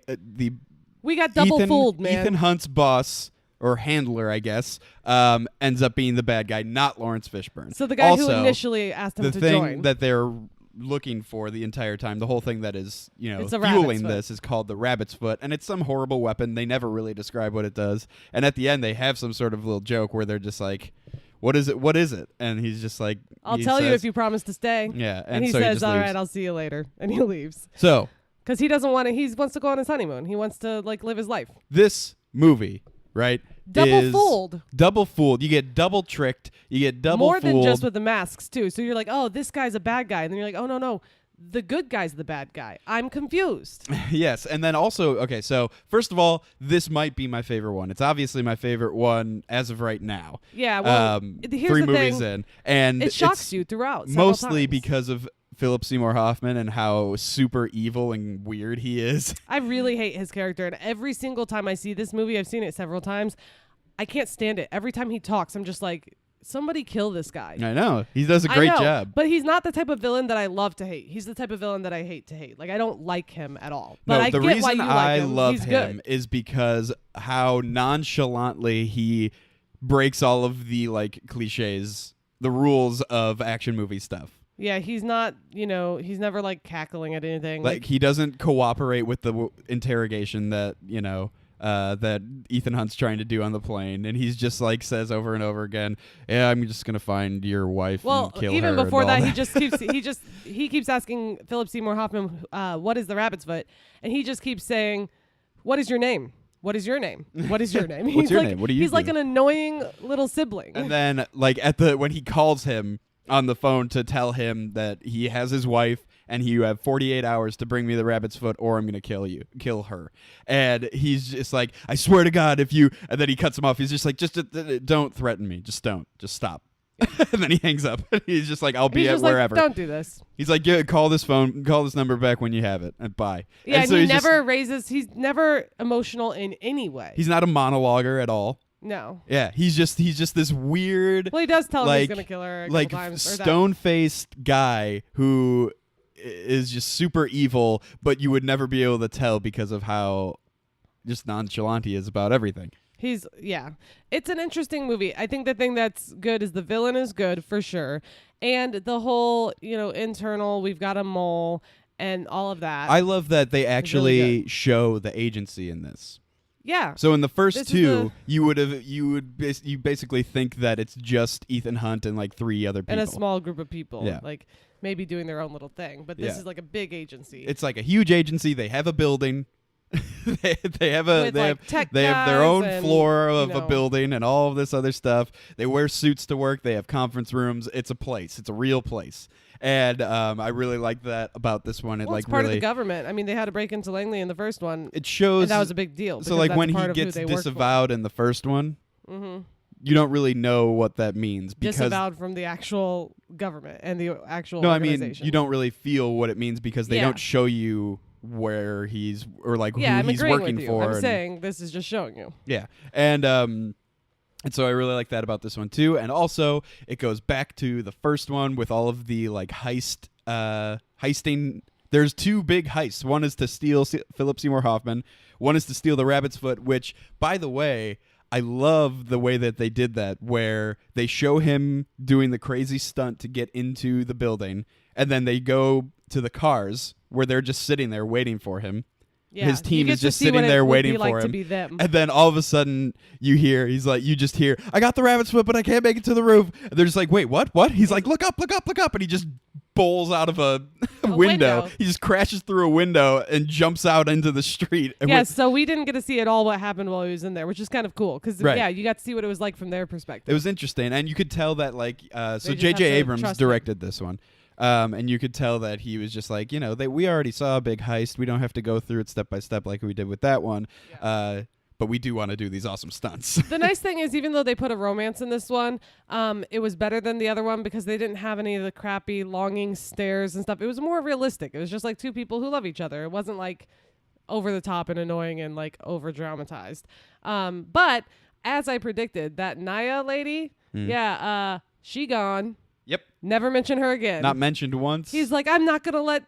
got double fooled, man. Ethan Hunt's boss, or handler, I guess, ends up being the bad guy, not Lawrence Fishburne. So the guy also, who initially asked him to join. The thing that they're looking for the entire time, the whole thing that is, fueling this is called the rabbit's foot, and it's some horrible weapon. They never really describe what it does. And at the end, they have some sort of little joke where they're just like, what is it? What is it? And he's just like, I'll tell you if you promise to stay. Yeah. And he so says, he all leaves. right, I'll see you later. And he leaves. So Because he doesn't want to. He wants to go on his honeymoon. He wants to like live his life. This movie, right? Double fooled. Double fooled. You get double tricked. You get double More fooled. than just with the masks too. So you're like, oh, this guy's a bad guy, and then you're like, oh no, the good guy's the bad guy. I'm confused. Yes, and then also, okay, so first of all, this might be my favorite one. It's obviously my favorite one as of right now. Yeah, well, here's 3 the movies thing. in, and It shocks it's you throughout. Several mostly times. because of Philip Seymour Hoffman and how super evil and weird he is. I really hate his character, and every single time I see this movie, I've seen it several times. I can't stand it. Every time he talks, I'm just like, somebody kill this guy. I know. He does a great I know, job. But he's not the type of villain that I love to hate. He's the type of villain that I hate to hate. Like, I don't like him at all. But No, I the get why reason you I like him. love He's him good. is because how nonchalantly he breaks all of the like cliches, the rules of action movie stuff. Yeah, he's not, he's never like cackling at anything. Like he doesn't cooperate with the interrogation that, that Ethan Hunt's trying to do on the plane, and he's just like says over and over again, "Yeah, I'm just gonna find your wife and kill her." Even and before all that, he keeps asking Philip Seymour Hoffman, "What is the rabbit's foot?" And he just keeps saying, "What is your name? What is your name? What is your name?" What's He's your like, name? What do you He's like do? an annoying little sibling. And then like when he calls him on the phone to tell him that he has his wife and you have 48 hours to bring me the rabbit's foot or I'm going to kill her. And he's just like, "I swear to God, if you," and then he cuts him off. He's just like, "Just don't threaten me. Just don't. Just stop." And then he hangs up. He's just like, "I'll be He's at just like, wherever." "Don't do this." He's like, "Yeah, call this number back when you have it, and bye." Yeah, and so he he's never raises. He's never emotional in any way. he's not a monologuer at all. No. Yeah, he's just this weird, Well, he does tell him he's like- gonna kill her a like couple times. or that- stone-faced guy who is just super evil, but you would never be able to tell because of how just nonchalant he is about everything. It's an interesting movie. I think the thing that's good is the villain is good for sure, and the whole internal, we've got a mole and all of that. I love that they really actually show the agency in this. Yeah. So in the first This is two, you basically think that it's just Ethan Hunt and like 3 other people. And a small group of people, Yeah. like maybe doing their own little thing. But this Yeah. is like a big agency. It's like a huge agency. They have a building. they have With, like, tech their guys own and, floor of a know. building and all of this other stuff. They wear suits to work. They have conference rooms. It's a place. It's a real place. And I really like that about this one. It Well, like it's part really of the government. I mean, they had to break into Langley in the first one, it shows and that was a big deal. so because like that's when part he of who gets they work for. disavowed in the first one, Mhm. you don't really know what that means because Disavowed from the actual government and the actual no, I mean organization. you don't really feel what it means because they Yeah. don't show you where he's or like Yeah, who I'm he's agreeing working with you. for. I'm and- saying this is just showing you. Yeah, and so I really like that about this one too. And also, it goes back to the first one with all of the like heisting. There's 2 big heists. One is to steal Philip Seymour Hoffman. One is to steal the rabbit's foot. Which, by the way, I love the way that they did that, where they show him doing the crazy stunt to get into the building, and then they go to the cars where they're just sitting there waiting for him. Yeah. His You team get is to just see sitting what it there would waiting be like for to him. be them. And then all of a sudden, you just hear, "I got the rabbit's foot, but I can't make it to the roof." And they're just like, "Wait, what? What?" He's like, "Look up, look up, look up." And he just bowls out of a window. He just crashes through a window and jumps out into the street. And Yeah, so we didn't get to see at all what happened while he was in there, which is kind of cool because Right. yeah, you got to see what it was like from their perspective. it was interesting. And you could tell that, like, so just have J.J. to Abrams trust him. directed this one. And you could tell that he was just like, we already saw a big heist. We don't have to go through it step by step like we did with that one. But we do want to do these awesome stunts. The nice thing is, even though they put a romance in this one, it was better than the other one because they didn't have any of the crappy longing stares and stuff. It was more realistic. It was just like 2 people who love each other. It wasn't like over the top and annoying and like over dramatized. But as I predicted, that Naya lady, she gone. Yep. Never mention her again. Not mentioned once. He's like, I'm not gonna let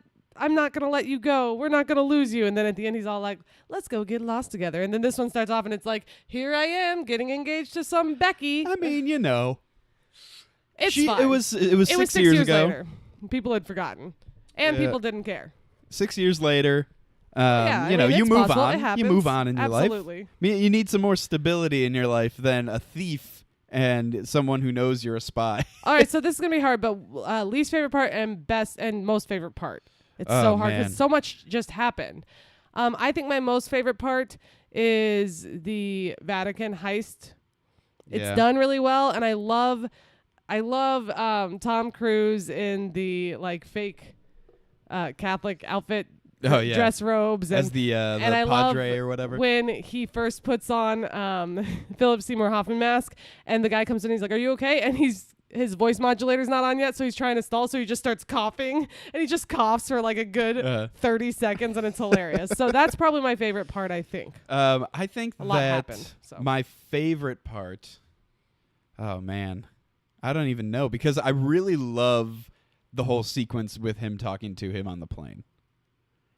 you go. We're not gonna lose you. And then at the end, he's all like, let's go get lost together. And then this one starts off, and it's like, here I am getting engaged to some Becky. I mean, It's She- fine. It was 6 6 years ago. later. People had forgotten, and Yeah. people didn't care. 6 years later, Yeah, I mean, you it's move possible. It on. You happens. move on in your life. Absolutely. I mean, you need some more stability in your life than a thief and someone who knows you're a spy. All right, so this is gonna be hard, but least favorite part and best and most favorite part. It's Oh, so hard man. because so much just happened. I think my most favorite part is the Vatican heist. It's Yeah. done really well, and I love Tom Cruise in the like fake Catholic outfit, Oh, yeah. dress robes, As and the I Padre love or whatever. when he first puts on Philip Seymour Hoffman mask, and the guy comes in, he's like, "Are you okay?" And his voice modulator's not on yet, so he's trying to stall, so he just starts coughing, and he just coughs for like a good 30 seconds, and it's hilarious. So that's probably my favorite part, I think. I think A lot that happened, so. my favorite part. Oh man, I don't even know because I really love the whole sequence with him talking to him on the plane.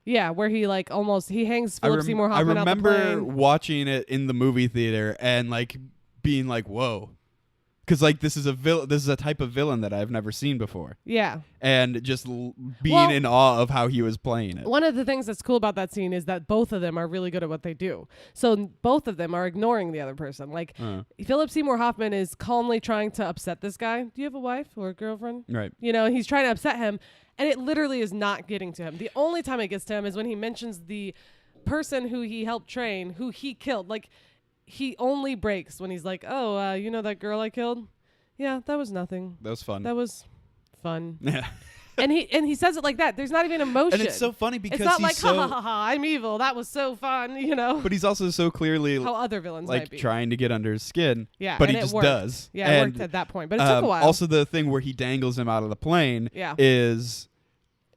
Yeah, where he like he hangs Philip Seymour Hoffman I out the remember plane. watching it in the movie theater and like being like, "Whoa," because like this is a type of villain that I've never seen before, Yeah. and just being Well, in awe of how he was playing it. One of the things that's cool about that scene is that both of them are really good at what they do. So both of them are ignoring the other person. Like Philip Seymour Hoffman is calmly trying to upset this guy. Do you have a wife or a girlfriend? Right. You know, he's trying to upset him, and it literally is not getting to him. The only time it gets to him is when he mentions the person who he helped train, who he killed. Like, he only breaks when he's like, "Oh, you know that girl I killed? Yeah, that was nothing. That was fun. That was fun." Yeah. and he says it like that. There's not even emotion. And it's so funny because it's not he's like, so, ha ha ha ha, I'm evil. That was so fun, you know. but he's also so clearly How other villains like might be. trying to get under his skin. Yeah, but and he it just worked. does. Yeah, and, it worked at that point, but it took a while. Also, the thing where he dangles him out of the plane Yeah. is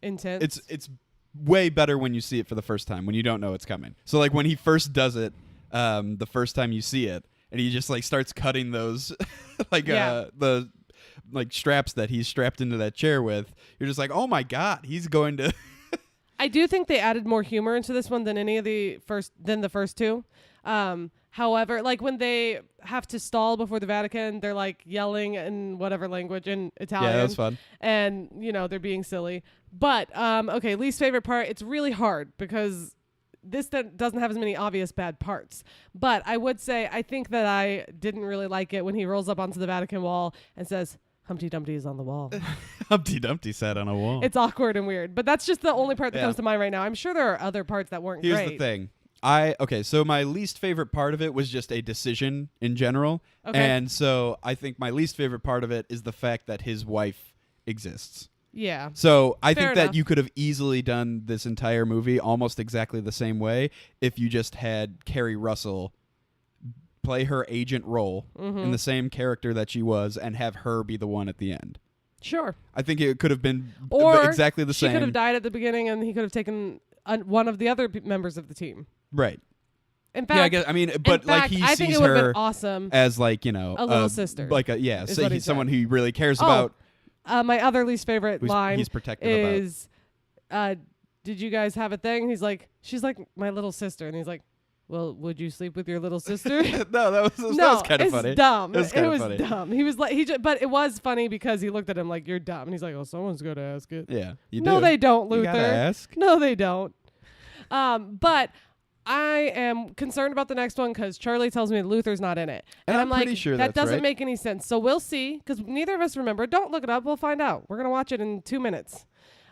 Intense. it's way better when you see it for the first time when you don't know it's coming. So like when he first does it, the first time you see it, and he just like starts cutting those like the like straps that he's strapped into that chair with. You're just like, oh my god, he's going to. I do think they added more humor into this one than the first two. However, like when they have to stall before the Vatican, they're like yelling in whatever language in Italian. Yeah, that was fun. And you know they're being silly. But okay, least favorite part. It's really hard because this doesn't have as many obvious bad parts. But I would say I think that I didn't really like it when he rolls up onto the Vatican wall and says, "Humpty Dumpty is on the wall." Humpty Dumpty sat on a wall. It's awkward and weird. But that's just the only part that Yeah. comes to mind right now. I'm sure there are other parts that weren't Here's great. the thing. So my least favorite part of it was just a decision in general. Okay. And so I think my least favorite part of it is the fact that his wife exists. Yeah. So I Fair think enough. that you could have easily done this entire movie almost exactly the same way if you just had Carrie Russell play her agent role in the same character that she was and have her be the one at the end. Sure. I think it could have been Or exactly the she same. could have died at the beginning and he could have taken one of the other members of the team. Right. In fact, Yeah, I guess. I mean, but in like fact, he I think sees it would have her been awesome. as like, you know, A little sister, like so what he he's someone said. who he really cares Oh, about. My other least favorite line He's protective about. is, did you guys have a thing? She's like my little sister. And he's like, well, would you sleep with your little sister? No, that was kind of it's funny. dumb. It was kinda funny. Dumb. He was like, but it was funny because he looked at him like, you're dumb. And he's like, oh, someone's going to ask it. Yeah, you No, do. they don't, You Luther. gotta ask. No, they don't. But I am concerned about the next one because Charlie tells me Luther's not in it. And I'm I'm like, pretty sure that that's doesn't right. make any sense. So we'll see because neither of us remember. Don't look it up. We'll find out. We're going to watch it in 2 minutes.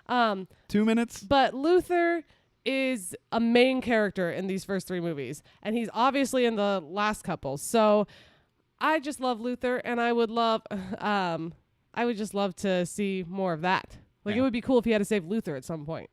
2 minutes. But Luther is a main character in these first three movies. And he's obviously in the last couple. So I just love Luther and I would just love to see more of that. Like Yeah. it would be cool if he had to save Luther at some point.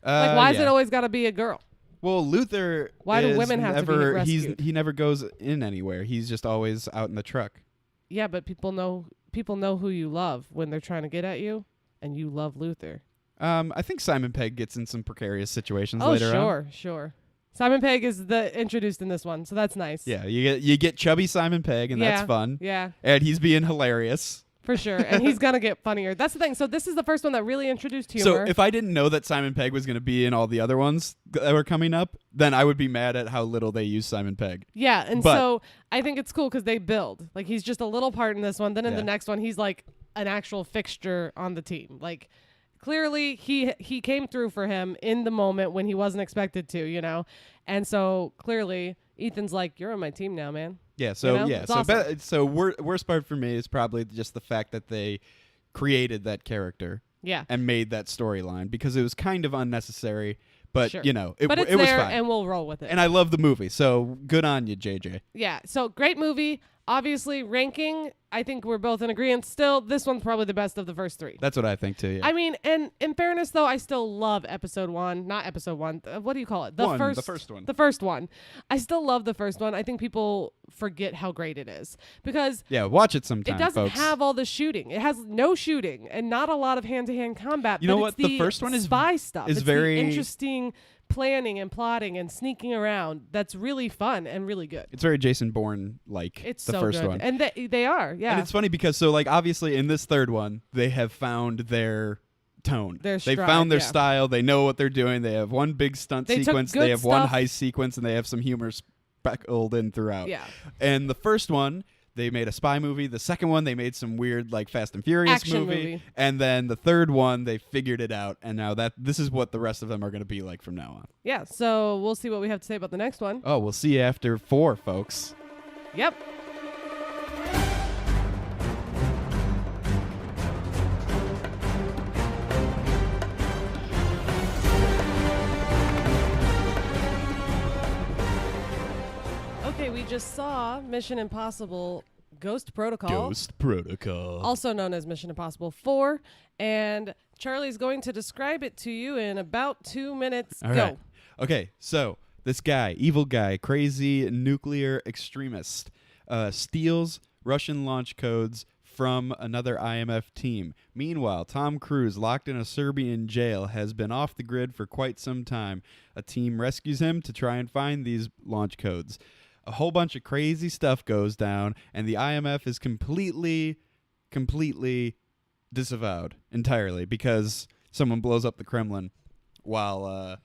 Like why is it always got to be a girl? Well, Luther. Why do is women have to be never, rescued? He never goes in anywhere. He's just always out in the truck. Yeah, but people know who you love when they're trying to get at you, and you love Luther. I think Simon Pegg gets in some precarious situations Oh, later on. sure. Simon Pegg is introduced in this one, so that's nice. Yeah, you get chubby Simon Pegg, and that's fun. Yeah, And he's being hilarious. for sure. And he's gonna get funnier. That's the thing. So this is the first one that really introduced humor. So if I didn't know that Simon Pegg was going to be in all the other ones that were coming up, then I would be mad at how little they use Simon Pegg. yeah, and but- so I think it's cool because they build. Like he's just a little part in this one. Then in Yeah. the next one, he's like an actual fixture on the team. Like clearly he came through for him in the moment when he wasn't expected to, you know. And so clearly Ethan's like, you're on my team now, man. Yeah, so You know? yeah, It's so awesome. worst part for me is probably just the fact that they created that character Yeah. and made that storyline because it was kind of unnecessary. But, Sure. you know, it But it's was there, fine. and we'll roll with it. And I love the movie, so good on you, JJ. Yeah, so great movie. Obviously, ranking, I think we're both in agreement still. This one's probably the best of the first three. That's what I think, too, yeah. I mean, and in fairness, though, I still love episode one. Not episode one. What do you call it? The first one. The first one. I still love the first one. I think people forget how great it is because Yeah, watch it sometime, it doesn't folks. have all the shooting. It has no shooting and not a lot of hand-to-hand combat. You know but what? It's The first one is spy stuff. is It's very- the interesting planning and plotting and sneaking around. That's really fun and really good. It's very Jason Bourne-like, It's the so first good. one. And they are, yeah. And it's funny because, so, like, obviously in this third one, they have found their tone. Their They stride, found their yeah. style. They know what they're doing. They have one big stunt They took sequence. good They have one stuff. heist sequence, and they have some humor speckled in throughout. Yeah. And the first one, they made a spy movie. The second one, they made some weird, like, Fast and Furious Action movie. And then the third one, they figured it out. And now this is what the rest of them are going to be like from now on. Yeah, so we'll see what we have to say about the next one. Oh, we'll see you after 4, folks. Yep. Okay, we just saw Mission Impossible Ghost Protocol, Protocol. also known as Mission Impossible 4, and Charlie's going to describe it to you in about 2 minutes. All Go. right. Okay, so this guy, evil guy, crazy nuclear extremist, steals Russian launch codes from another IMF team. Meanwhile, Tom Cruise, locked in a Serbian jail, has been off the grid for quite some time. A team rescues him to try and find these launch codes. A whole bunch of crazy stuff goes down, and the IMF is completely disavowed entirely because someone blows up the Kremlin while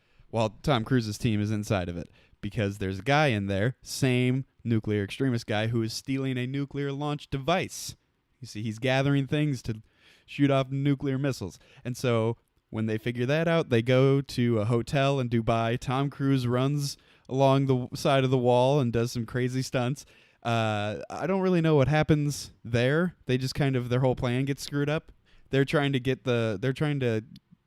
Tom Cruise's team is inside of it. Because there's a guy in there, same nuclear extremist guy, who is stealing a nuclear launch device. You see, he's gathering things to shoot off nuclear missiles. And so when they figure that out, they go to a hotel in Dubai. Tom Cruise runs along the side of the wall and does some crazy stunts. I don't really know what happens there. They just kind of, their whole plan gets screwed up. They're trying to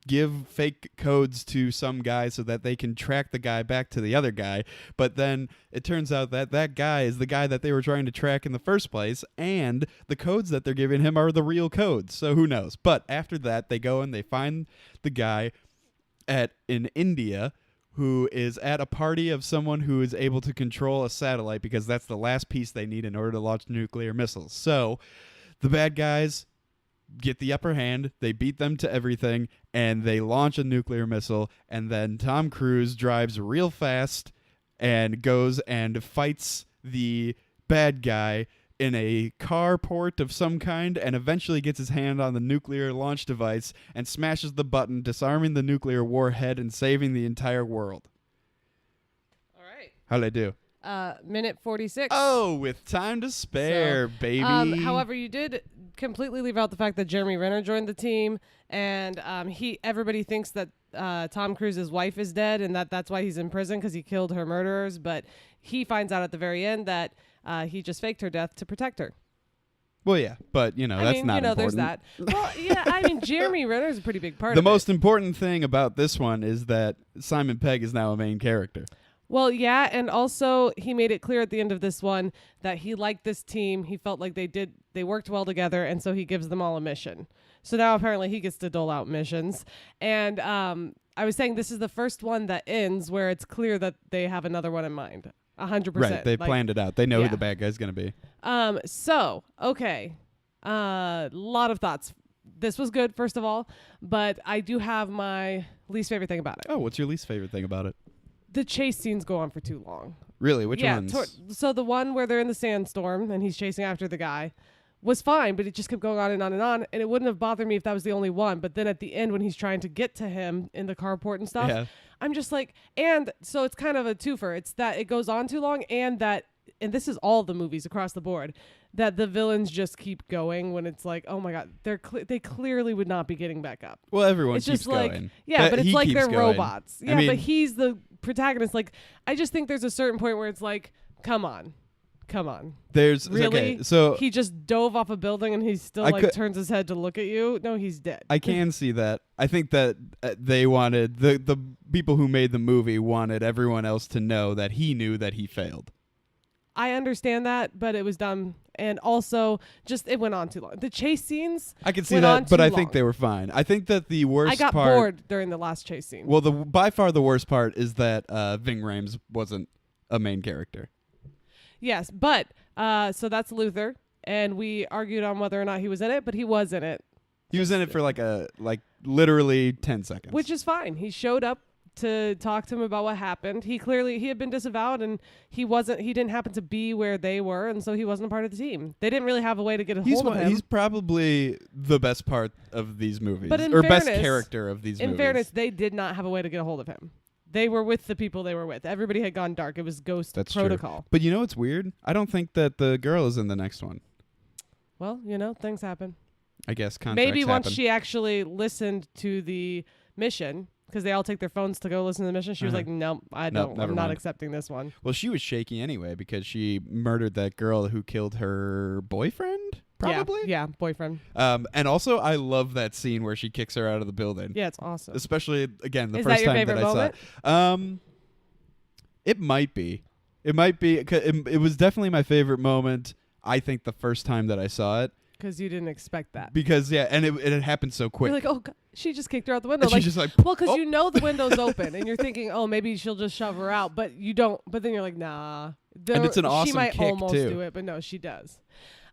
give fake codes to some guy so that they can track the guy back to the other guy. But then it turns out that that guy is the guy that they were trying to track in the first place, and the codes that they're giving him are the real codes. So who knows? But after that, they go and they find the guy in India who is at a party of someone who is able to control a satellite, because that's the last piece they need in order to launch nuclear missiles. So the bad guys get the upper hand, they beat them to everything, and they launch a nuclear missile, and then Tom Cruise drives real fast and goes and fights the bad guy in a carport of some kind, and eventually gets his hand on the nuclear launch device and smashes the button, disarming the nuclear warhead and saving the entire world. All right. How'd I do? Minute 46. Oh, with time to spare, baby. However, you did completely leave out the fact that Jeremy Renner joined the team, and everybody thinks that Tom Cruise's wife is dead, and that's why he's in prison, because he killed her murderers. But he finds out at the very end that he just faked her death to protect her. Well, yeah, but, that's not important. There's that. Well, yeah, I mean, Jeremy Renner is a pretty big part The of it. most important thing about this one is that Simon Pegg is now a main character. Well, yeah, and also he made it clear at the end of this one that he liked this team. He felt like they worked well together, and so he gives them all a mission. So now apparently he gets to dole out missions. And I was saying this is the first one that ends where it's clear that they have another one in mind. 100%. Right, they planned it out. They know yeah. who the bad guy's going to be. So, okay. Lot of thoughts. This was good, first of all, but I do have my least favorite thing about it. Oh, what's your least favorite thing about it? The chase scenes go on for too long. Really? Which ones? So the one where they're in the sandstorm and he's chasing after the guy was fine, but it just kept going on and on and on, and it wouldn't have bothered me if that was the only one. But then at the end when he's trying to get to him in the carport and stuff, Yeah. I'm just like, and so it's kind of a twofer. It's that it goes on too long, and this is all the movies across the board, that the villains just keep going when it's like, oh my God, they clearly would not be getting back up. Well, everyone It's keeps just like, going. yeah, but it's he like keeps they're going. robots. I Yeah, mean, but he's the protagonist. Like, I just think there's a certain point where it's like, come on. Come on. There's Really? okay. So He just dove off a building and he still turns his head to look at you. No, he's dead. I can see that. I think that they wanted the people who made the movie wanted everyone else to know that he knew that he failed. I understand that, but it was dumb. And also, just it went on too long. The chase scenes. I can see went on that, but too I think long. they were fine. I think that the worst I got part. bored during the last chase scene. Well, by far the worst part is that Ving Rhames wasn't a main character. Yes, but so that's Luther, and we argued on whether or not he was in it, but he was in it, He was in it for like literally 10 seconds. which is fine. He showed up to talk to him about what happened. He had been disavowed, and he didn't happen to be where they were, and so he wasn't a part of the team. They didn't really have a way to get a hold of him. He's probably the best part of these movies, But in or best fairness- character of these movies. In fairness, they did not have a way to get a hold of him. They were with the people they were with. Everybody had gone dark. It was Ghost That's Protocol. true. But you know what's weird? I don't think that the girl is in the next one. Well, things happen. I guess contracts Maybe once happen. she actually listened to the mission, because they all take their phones to go listen to the mission, she was like, no, I don't. never I'm not mind. accepting this one. Well, she was shaky anyway because she murdered that girl who killed her boyfriend, probably. Yeah, boyfriend. And also, I love that scene where she kicks her out of the building. Yeah, it's awesome. Especially, again, the Is first that your time favorite that I moment? saw it. It might be. It might be. It was definitely my favorite moment, I think, the first time that I saw it. Because you didn't expect that. Because, yeah, and it had happened so quick. You're like, oh, God, she just kicked her out the window. And she's just like, well, because oh. you know the window's open, and you're thinking, oh, maybe she'll just shove her out, but you don't. But then you're like, nah. And it's an She awesome might kick, almost too. do it, but no, she does.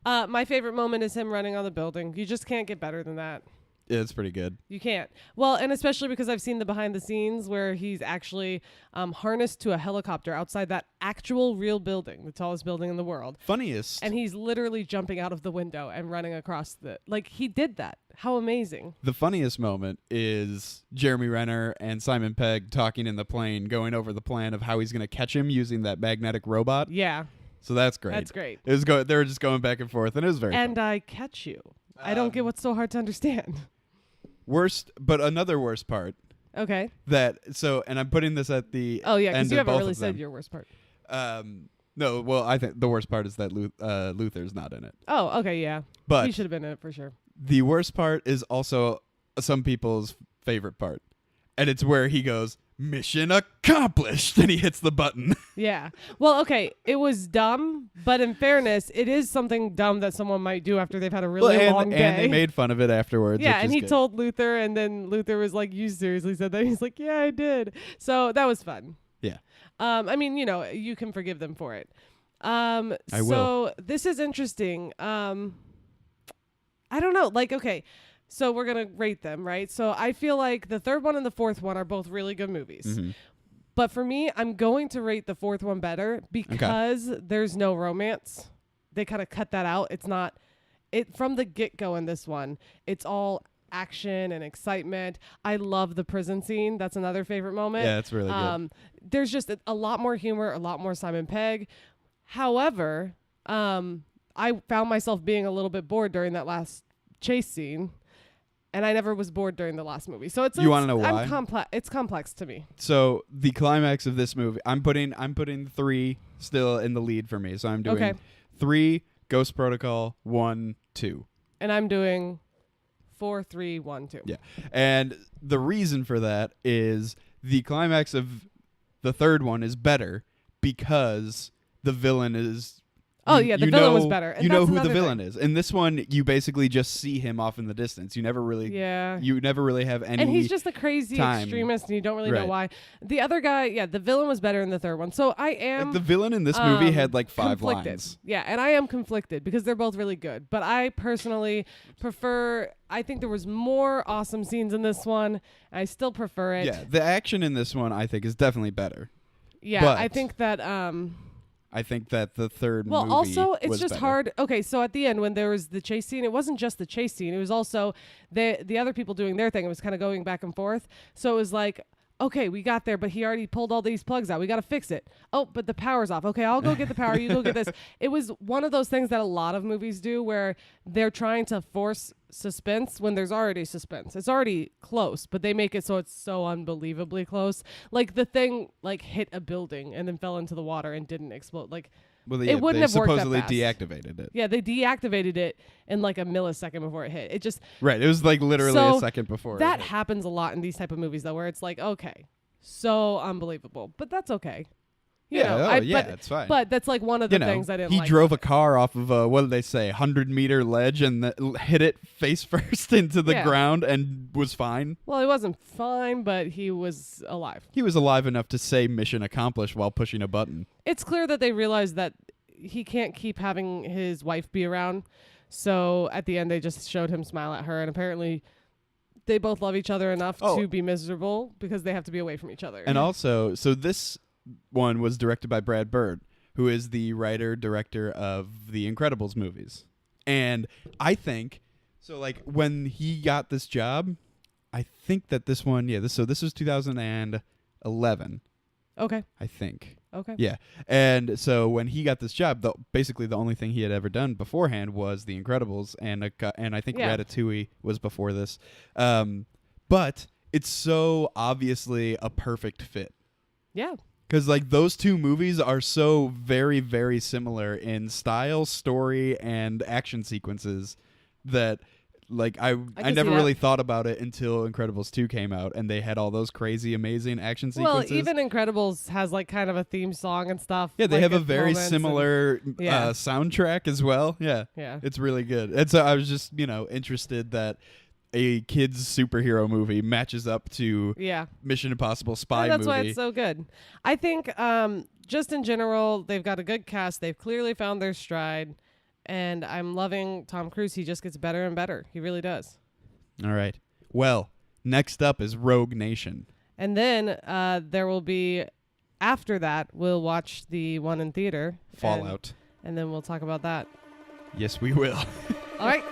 My favorite moment is him running on the building. You just can't get better than that. Yeah, it's pretty good. You can't. Well, and especially because I've seen the behind the scenes where he's actually harnessed to a helicopter outside that actual real building, the tallest building in the world. Funniest. And he's literally jumping out of the window and running across he did that. How amazing. The funniest moment is Jeremy Renner and Simon Pegg talking in the plane, going over the plan of how he's going to catch him using that magnetic robot. Yeah. So that's great. That's great. They were just going back and forth, and it was very And fun. I catch you. I don't get what's so hard to understand. But another worst part Okay. and I'm putting this at the Oh, yeah, because end you of haven't both really of said them. your worst part. No, well, I think the worst part is that Luther's not in it. Oh, okay, yeah. But He should have been in it for sure. the worst part is also some people's favorite part, and it's where he goes, "Mission accomplished," and he hits the button. Yeah. Well, okay, it was dumb, but in fairness, it is something dumb that someone might do after they've had a really long day. And they made fun of it afterwards. yeah, which and is he good. told Luther, and then Luther was like, "You seriously said that?" He's like, "Yeah, I did." So that was fun. Yeah. I mean, you can forgive them for it. I will. So this is interesting. I don't know. Okay, so we're gonna rate them, right? So I feel like the third one and the fourth one are both really good movies. Mhm. But for me, I'm going to rate the fourth one better because there's no romance. They kind of cut that out. It's not from the get-go in this one. It's all action and excitement. I love the prison scene. That's another favorite moment. Yeah, it's really good. There's just a lot more humor, a lot more Simon Pegg. However, I found myself being a little bit bored during that last chase scene. And I never was bored during the last movie. So You wanna know why? It's complex to me. So the climax of this movie, I'm putting 3 still in the lead for me. So I'm doing 3 Ghost Protocol, 1, 2. And I'm doing 4, 3, 1, 2. Yeah. And the reason for that is the climax of the third one is better because the villain is... Oh, yeah, the villain was better. And you know that's who the another villain thing. is. In this one, you basically just see him off in the distance. You never really... Yeah. You never really have any... And he's just a crazy time. extremist, and you don't really know Right. why. The other guy, the villain was better in the third one. So I am... Like the villain in this movie had like 5 conflicted. lines. Yeah, and I am conflicted because they're both really good. But I personally prefer... I think there was more awesome scenes in this one. I still prefer it. Yeah, the action in this one, I think, is definitely better. Yeah, but I think that... I think that the third movie Well, also, it's was just better. hard. Okay, so at the end, when there was the chase scene, it wasn't just the chase scene. It was also the other people doing their thing. It was kind of going back and forth. So it was like, okay, we got there, but he already pulled all these plugs out. We got to fix it. Oh, but the power's off. Okay, I'll go get the power. You go get this. It was one of those things that a lot of movies do where they're trying to force suspense when there's already suspense. It's already close, but they make it so it's so unbelievably close. Like the thing hit a building and then fell into the water and didn't explode. Like Well, it wouldn't have worked that supposedly fast. deactivated it. Yeah, they deactivated it in like a millisecond before it hit. It just Right. It was like literally So a second before. that it hit. happens a lot in these type of movies though, where it's like, okay, so unbelievable, but that's okay. You know, it's fine. But that's like one of the things I didn't he like. drove a car off of a, what did they say, 100-meter ledge and hit it face first into the Yeah. ground and was fine. Well, he wasn't fine, but he was alive. He was alive enough to say mission accomplished while pushing a button. It's clear that they realized that he can't keep having his wife be around. So at the end, they just showed him smile at her, and apparently they both love each other enough to be miserable because they have to be away from each other. And also, so this one was directed by Brad Bird, who is the writer-director of the Incredibles movies. And I think, so like when he got this job, I think that this one, this was 2011, Okay. I think. Okay. Yeah. And so when he got this job, basically the only thing he had ever done beforehand was The Incredibles, and I think Ratatouille was before this. But it's so obviously a perfect fit. Yeah. Because like those two movies are so very, very similar in style, story, and action sequences that like I never really thought about it until Incredibles 2 came out and they had all those crazy, amazing action sequences. Well, even Incredibles has like kind of a theme song and stuff. Yeah, they like have a at very moments similar Yeah. soundtrack as well. Yeah. Yeah. It's really good. And so I was just, interested that a kid's superhero movie matches up to Yeah. Mission Impossible spy And that's movie. why it's so good. I think just in general, they've got a good cast. They've clearly found their stride. And I'm loving Tom Cruise. He just gets better and better. He really does. All right. Well, next up is Rogue Nation. And then there will be, after that, we'll watch the one in theater. Fallout. And then we'll talk about that. Yes, we will. All right.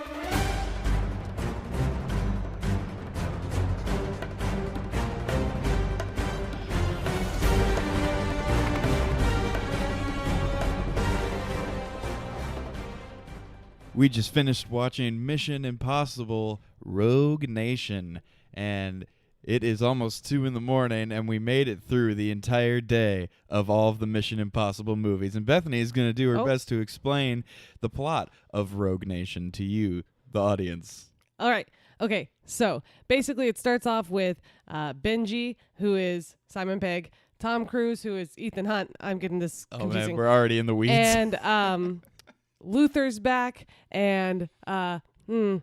We just finished watching Mission Impossible Rogue Nation, and it is almost 2 a.m, and we made it through the entire day of all of the Mission Impossible movies. And Bethany is going to do her best to explain the plot of Rogue Nation to you, the audience. All right. Okay. So basically, it starts off with Benji, who is Simon Pegg, Tom Cruise, who is Ethan Hunt. I'm getting this confusing. Oh, man, we're already in the weeds. And Luther's back, and Hawkeye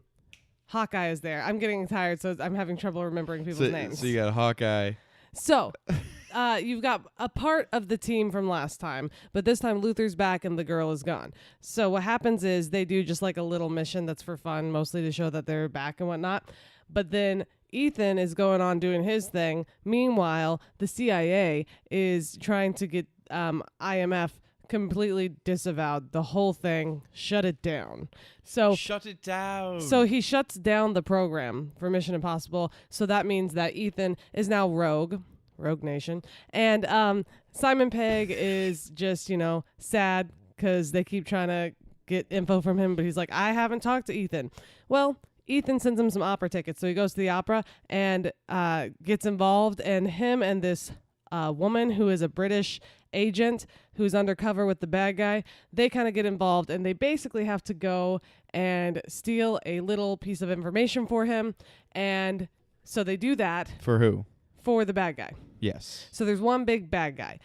is there. I'm getting tired, so I'm having trouble remembering people's names. So you got Hawkeye. So you've got a part of the team from last time, but this time Luther's back and the girl is gone. So what happens is they do just like a little mission that's for fun, mostly to show that they're back and whatnot. But then Ethan is going on doing his thing. Meanwhile, the CIA is trying to get IMF completely disavowed the whole thing, shut it down. So shut it down. So he shuts down the program for Mission Impossible. So that means that Ethan is now Rogue Nation, and Simon Pegg is just sad because they keep trying to get info from him, but he's like, I haven't talked to Ethan. Well, Ethan sends him some opera tickets, so he goes to the opera and gets involved, and him and this woman who is a British agent who's undercover with the bad guy, they kind of get involved, and they basically have to go and steal a little piece of information for him. And so they do that For who? for the bad guy. Yes. So there's one big bad guy.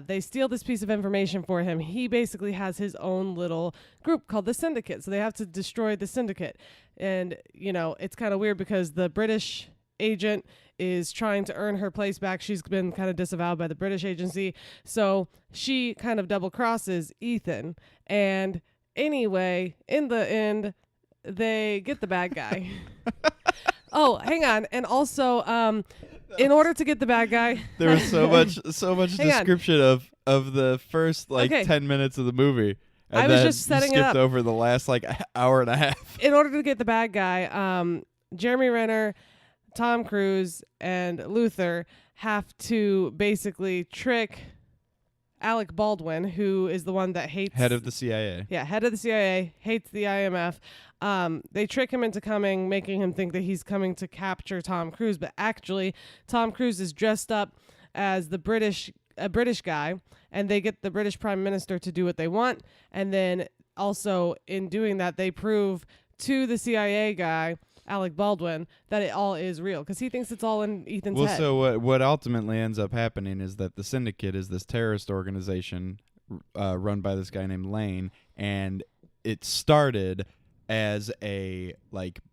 They steal this piece of information for him. He basically has his own little group called the Syndicate. So they have to destroy the Syndicate. And, it's kind of weird because the British agent is trying to earn her place back. She's been kind of disavowed by the British agency. So she kind of double crosses Ethan. And anyway, in the end, they get the bad guy. Oh, hang on. And also, in order to get the bad guy, There was so much Hang on. description of the first 10 minutes of the movie. And I was then just setting it skipped up. over the last hour and a half. in order to get the bad guy, Jeremy Renner, Tom Cruise, and Luther have to basically trick Alec Baldwin, who is the one that hates... Head of the CIA. Yeah, head of the CIA, hates the IMF. They trick him into coming, making him think that he's coming to capture Tom Cruise. But actually, Tom Cruise is dressed up as the British a British guy, and they get the British Prime Minister to do what they want, and then also in doing that, they prove to the CIA guy, Alec Baldwin, that it all is real because he thinks it's all in Ethan's head. So what ultimately ends up happening is that the Syndicate is this terrorist organization run by this guy named Lane, and it started as a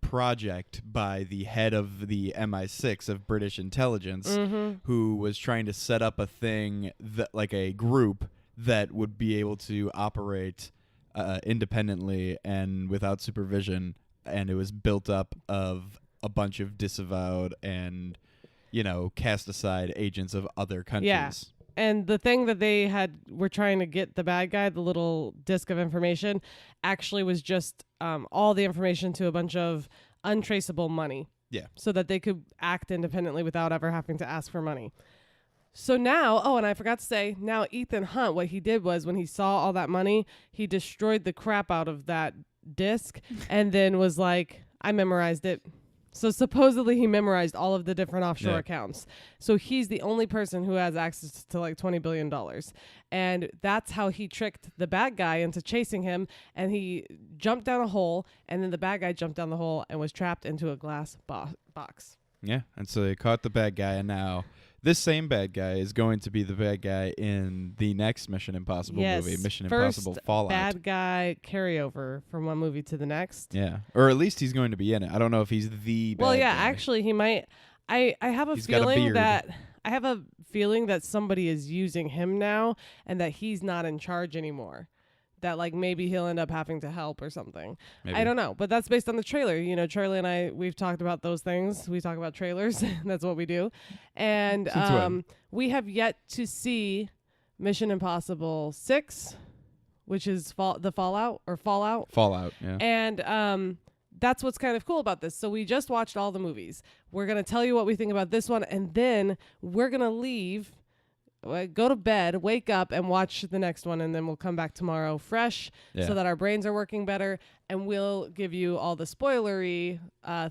project by the head of the MI6 of British intelligence, who was trying to set up a thing that a group that would be able to operate independently and without supervision, and it was built up of a bunch of disavowed and cast aside agents of other countries. Yeah. And the thing that they were trying to get the bad guy, the little disc of information, actually was just all the information to a bunch of untraceable money. Yeah. So that they could act independently without ever having to ask for money. So now, and I forgot to say, now Ethan Hunt, what he did was when he saw all that money, he destroyed the crap out of that disc and then was like, I memorized it. So supposedly he memorized all of the different offshore accounts. So he's the only person who has access to $20 billion. And that's how he tricked the bad guy into chasing him. And he jumped down a hole, and then the bad guy jumped down the hole and was trapped into a glass box. Yeah, and so they caught the bad guy, and now this same bad guy is going to be the bad guy in the next Mission Impossible movie, Mission Impossible Fallout. Bad guy carryover from one movie to the next. Yeah, or at least he's going to be in it. I don't know if he's the bad guy. Actually, he might. I have a feeling that somebody is using him now, and that he's not in charge anymore. That maybe he'll end up having to help or something. Maybe. I don't know, but that's based on the trailer. Charlie and I, we've talked about those things. We talk about trailers. That's what we do. And we have yet to see Mission Impossible 6, which is Fallout. Fallout, yeah. And that's what's kind of cool about this. So we just watched all the movies. We're going to tell you what we think about this one, and then we're going to leave, go to bed, wake up, and watch the next one, and then we'll come back tomorrow fresh so that our brains are working better, and we'll give you all the spoilery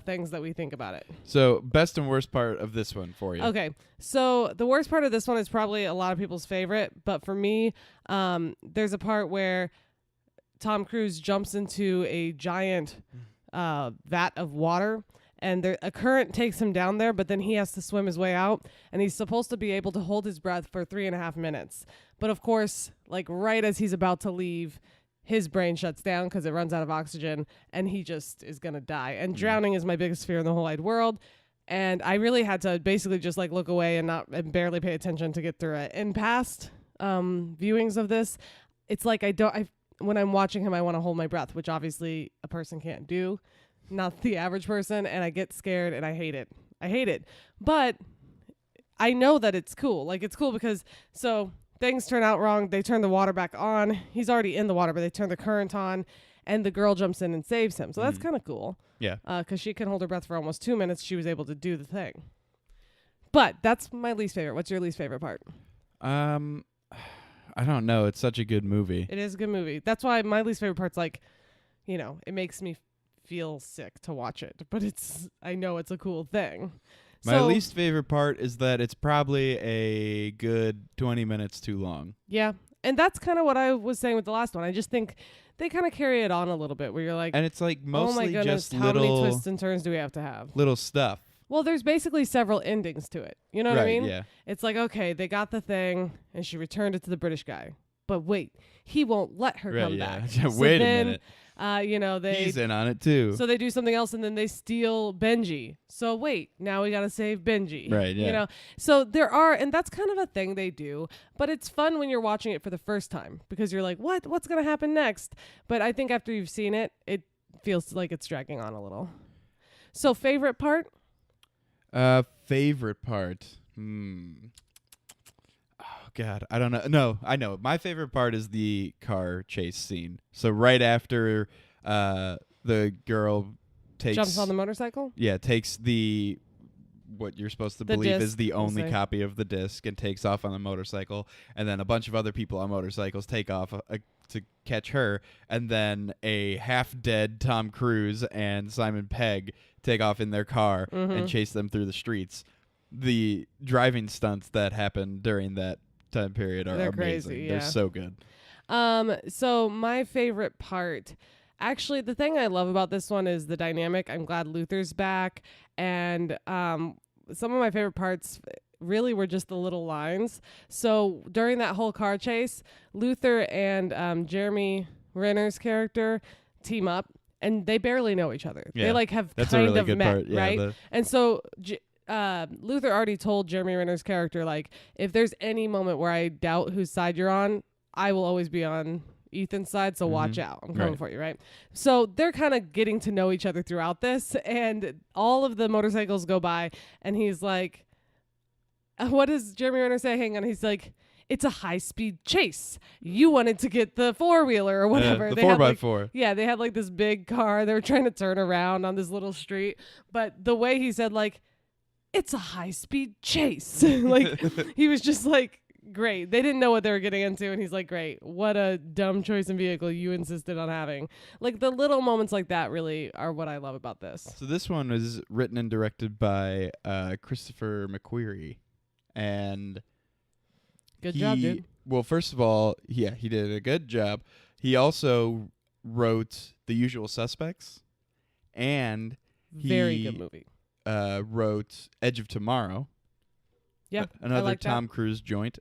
things that we think about it. So best and worst part of this one for you. Okay, so the worst part of this one is probably a lot of people's favorite, but for me, there's a part where Tom Cruise jumps into a giant vat of water, and a current takes him down there, but then he has to swim his way out, and he's supposed to be able to hold his breath for 3.5 minutes. But of course, right as he's about to leave, his brain shuts down because it runs out of oxygen, and he just is going to die. And drowning is my biggest fear in the whole wide world. And I really had to basically just look away and barely pay attention to get through it. In past viewings of this, it's when I'm watching him, I want to hold my breath, which obviously a person can't do. Not the average person, and I get scared and I hate it. But I know that it's cool. It's cool because things turn out wrong. They turn the water back on. He's already in the water, but they turn the current on, and the girl jumps in and saves him. So that's kind of cool. Yeah. Because she can hold her breath for almost 2 minutes. She was able to do the thing. But that's my least favorite. What's your least favorite part? I don't know. It's such a good movie. It is a good movie. That's why my least favorite part's it makes me feel sick to watch it, but I know it's a cool thing. My least favorite part is that it's probably a good 20 minutes too long. Yeah, and that's kind of what I was saying with the last one. I just think they kind of carry it on a little bit, where you're like, and it's mostly oh my goodness, just how many twists and turns do we have to have? Little stuff. Well, there's basically several endings to it. You know what I mean? Yeah. It's okay, they got the thing, and she returned it to the British guy. But wait, he won't let her come back. Wait a minute. He's in on it too. So they do something else, and then they steal Benji. So wait, now we got to save Benji. Right, yeah. So and that's kind of a thing they do, but it's fun when you're watching it for the first time because you're like, what's going to happen next? But I think after you've seen it, it feels like it's dragging on a little. So favorite part? Favorite part? Oh, God, I don't know. No, I know. My favorite part is the car chase scene. So right after the girl jumps on the motorcycle? Yeah, takes what you're supposed to believe is the only copy of the disc and takes off on the motorcycle, and then a bunch of other people on motorcycles take off to catch her, and then a half-dead Tom Cruise and Simon Pegg take off in their car and chase them through the streets. The driving stunts that happen during that time period are They're amazing. crazy, They're yeah. so good. So my favorite part, actually, the thing I love about this one is the dynamic. I'm glad Luther's back, and some of my favorite parts really were just the little lines. So during that whole car chase, Luther and Jeremy Renner's character team up, and they barely know each other. Yeah, They like have that's a kind really of good met, part. Yeah, right? And so Luther already told Jeremy Renner's character, like, if there's any moment where I doubt whose side you're on, I will always be on Ethan's side, so watch out. I'm coming Right. for you, right? So they're kind of getting to know each other throughout this, and all of the motorcycles go by, and he's like, what does Jeremy Renner say? Hang on. He's like, it's a high-speed chase. You wanted to get the four-wheeler or whatever. the They had, 4x4. Yeah, they had like this big car. They were trying to turn around on this little street. But the way he said, like, it's a high-speed chase. Like, he was just like, great. They didn't know what they were getting into. And he's like, great. What a dumb choice in vehicle you insisted on having. Like, the little moments like that really are what I love about this. So this one was written and directed by Christopher McQuarrie. And Good job, dude. Well, first of all, yeah, he did a good job. He also wrote The Usual Suspects, and Very he good movie. wrote Edge of Tomorrow, Yeah, I another like that. Tom Cruise joint.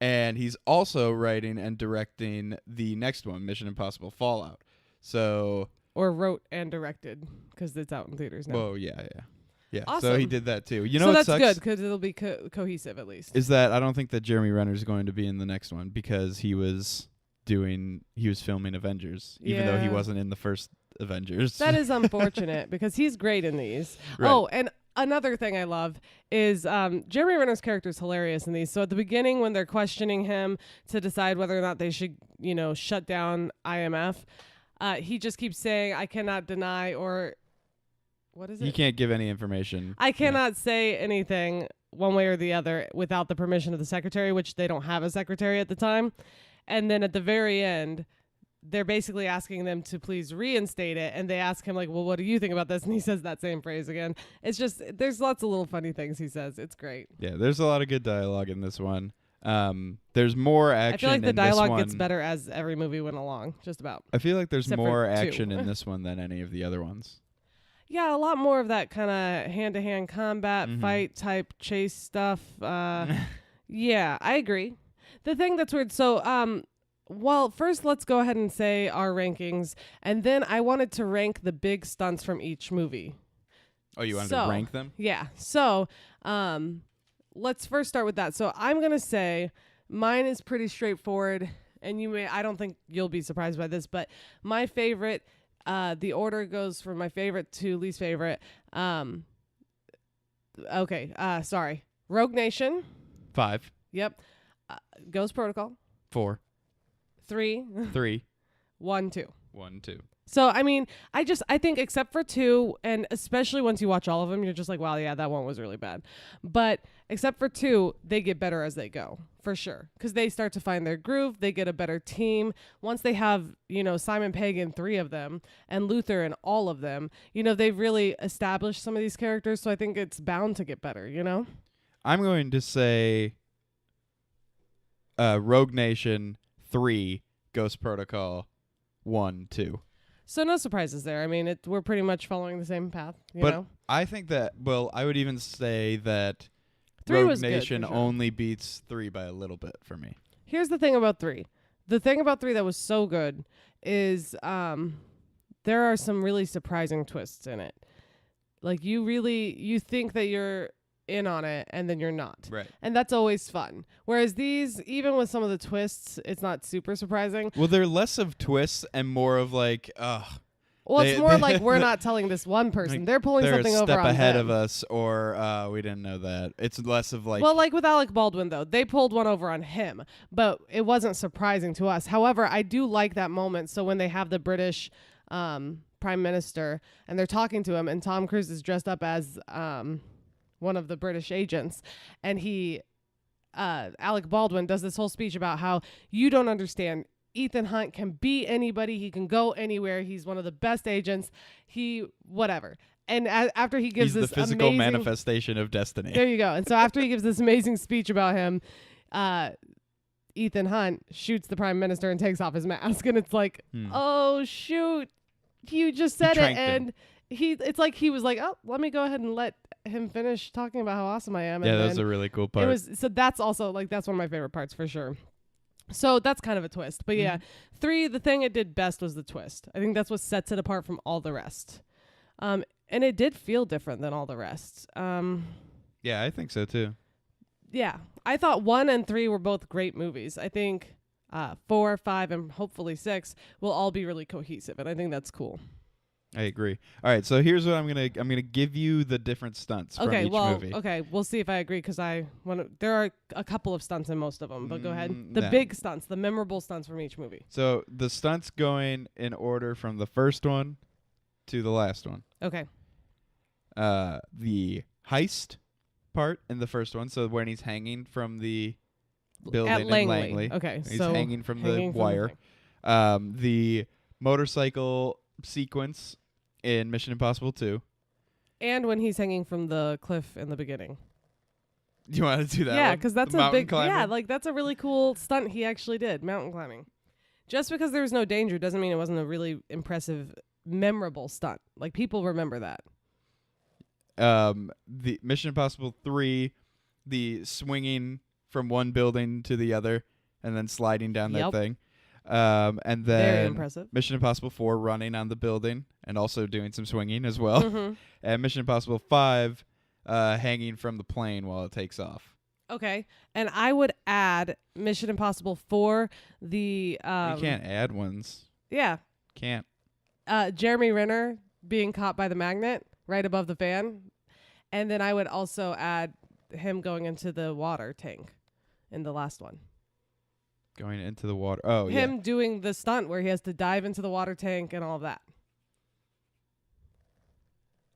And he's also writing and directing the next one, Mission Impossible Fallout. So, Or wrote and directed, because it's out in theaters now. well, yeah. So Awesome. he did that too. You know so what that's sucks? good, because it'll be cohesive at least. Is that I don't think that Jeremy Renner's going to be in the next one because he was filming Avengers, even though he Yeah. wasn't in the first Avengers. That is unfortunate, because he's great in these. Right. Oh, and another thing I love is Jeremy Renner's character is hilarious in these. So at the beginning, when they're questioning him to decide whether or not they should, shut down IMF, he just keeps saying, I cannot deny, or what is it? He can't give any information. I cannot say anything one way or the other without the permission of the secretary, which they don't have a secretary at the time. And then at the very end, they're basically asking them to please reinstate it. And they ask him, like, well, what do you think about this? And he says that same phrase again. It's just, there's lots of little funny things he says. It's great. Yeah, there's a lot of good dialogue in this one. There's more action. I feel like the in this dialogue gets one. better as every movie went along, just about. I feel like there's Except for more 2. action in this one than any of the other ones. Yeah, a lot more of that kind of hand-to-hand combat, Mhm. fight type chase stuff. Yeah, I agree. The thing that's weird, so well, first let's go ahead and say our rankings, and then I wanted to rank the big stunts from each movie. Oh, you wanted So, to rank them? Yeah. So, let's first start with that. So I'm gonna say mine is pretty straightforward, and I don't think you'll be surprised by this, but my favorite. The order goes from my favorite to least favorite. Sorry. Rogue Nation. 5, Yep. Ghost Protocol. 4, 3, 3, 1, 2. 1, 2. So, I mean, I think except for 2, and especially once you watch all of them, you're just like, wow, yeah, that one was really bad. But except for 2, they get better as they go, for sure. Because they start to find their groove. They get a better team. Once they have, Simon Pegg in 3 of them and Luther in all of them, they've really established some of these characters. So I think it's bound to get better, I'm going to say Rogue Nation 3, Ghost Protocol 1, 2. So no surprises there. I mean, we're pretty much following the same path, you But know? I think that, I would even say that 3 Rogue was good, Nation for sure. only beats 3 by a little bit for me. Here's the thing about 3. The thing about 3 that was so good is there are some really surprising twists in it. Like, you think that you're in on it, and then you're not. Right. And that's always fun. Whereas these, even with some of the twists, it's not super surprising. Well, they're less of twists and more of like, Well, it's more like we're not telling this one person. like, They're pulling they're something a over step on ahead them. of us, or we didn't know that. It's less of like, Well, like with Alec Baldwin, though, they pulled one over on him, but it wasn't surprising to us. However, I do like that moment. So when they have the British Prime Minister and they're talking to him, and Tom Cruise is dressed up as one of the British agents, and Alec Baldwin does this whole speech about how you don't understand. Ethan Hunt can be anybody. He can go anywhere. He's one of the best agents. Whatever. And after he gives he's this the physical amazing manifestation of destiny. There you go. And so after he gives this amazing speech about him, Ethan Hunt shoots the prime minister and takes off his mask, and it's like, oh shoot, you just said it, tranked and it's like he was like, oh, let me go ahead and let him finish talking about how awesome I am. Yeah, and that was a really cool part. So that's also like that's one of my favorite parts for sure. So that's kind of a twist, but yeah, 3. The thing it did best was the twist. I think that's what sets it apart from all the rest. And it did feel different than all the rest. Yeah, I think so too. Yeah, I thought 1 and 3 were both great movies. I think 4, 5, and hopefully 6 will all be really cohesive, and I think that's cool. I agree. All right, so here's what I'm gonna give you the different stunts from each movie. Okay, we'll see if I agree because there are a couple of stunts in most of them, but go ahead. The No. big stunts, the memorable stunts from each movie. So the stunts going in order from the first one to the last one. Okay. The heist part in the first one, so when he's hanging from the building At in Langley. Langley. Okay, He's so hanging from the hanging from the wire. thing. The motorcycle sequence in Mission Impossible 2. And when he's hanging from the cliff in the beginning. Do you want to do that? Yeah, one? because that's The a mountain big. climbing? Yeah, like that's a really cool stunt he actually did, mountain climbing. Just because there was no danger doesn't mean it wasn't a really impressive, memorable stunt. Like people remember that. The Mission Impossible 3, the swinging from one building to the other and then sliding down that Yep. thing. And then Very impressive. Mission Impossible 4 running on the building and also doing some swinging as well. Mhm. And Mission Impossible 5 hanging from the plane while it takes off. Okay, and I would add Mission Impossible 4. The You can't add ones. Yeah, Can't. Jeremy Renner being caught by the magnet right above the fan, and then I would also add him going into the water tank in the last one. Going into the water. Oh, Him doing the stunt where he has to dive into the water tank and all of that.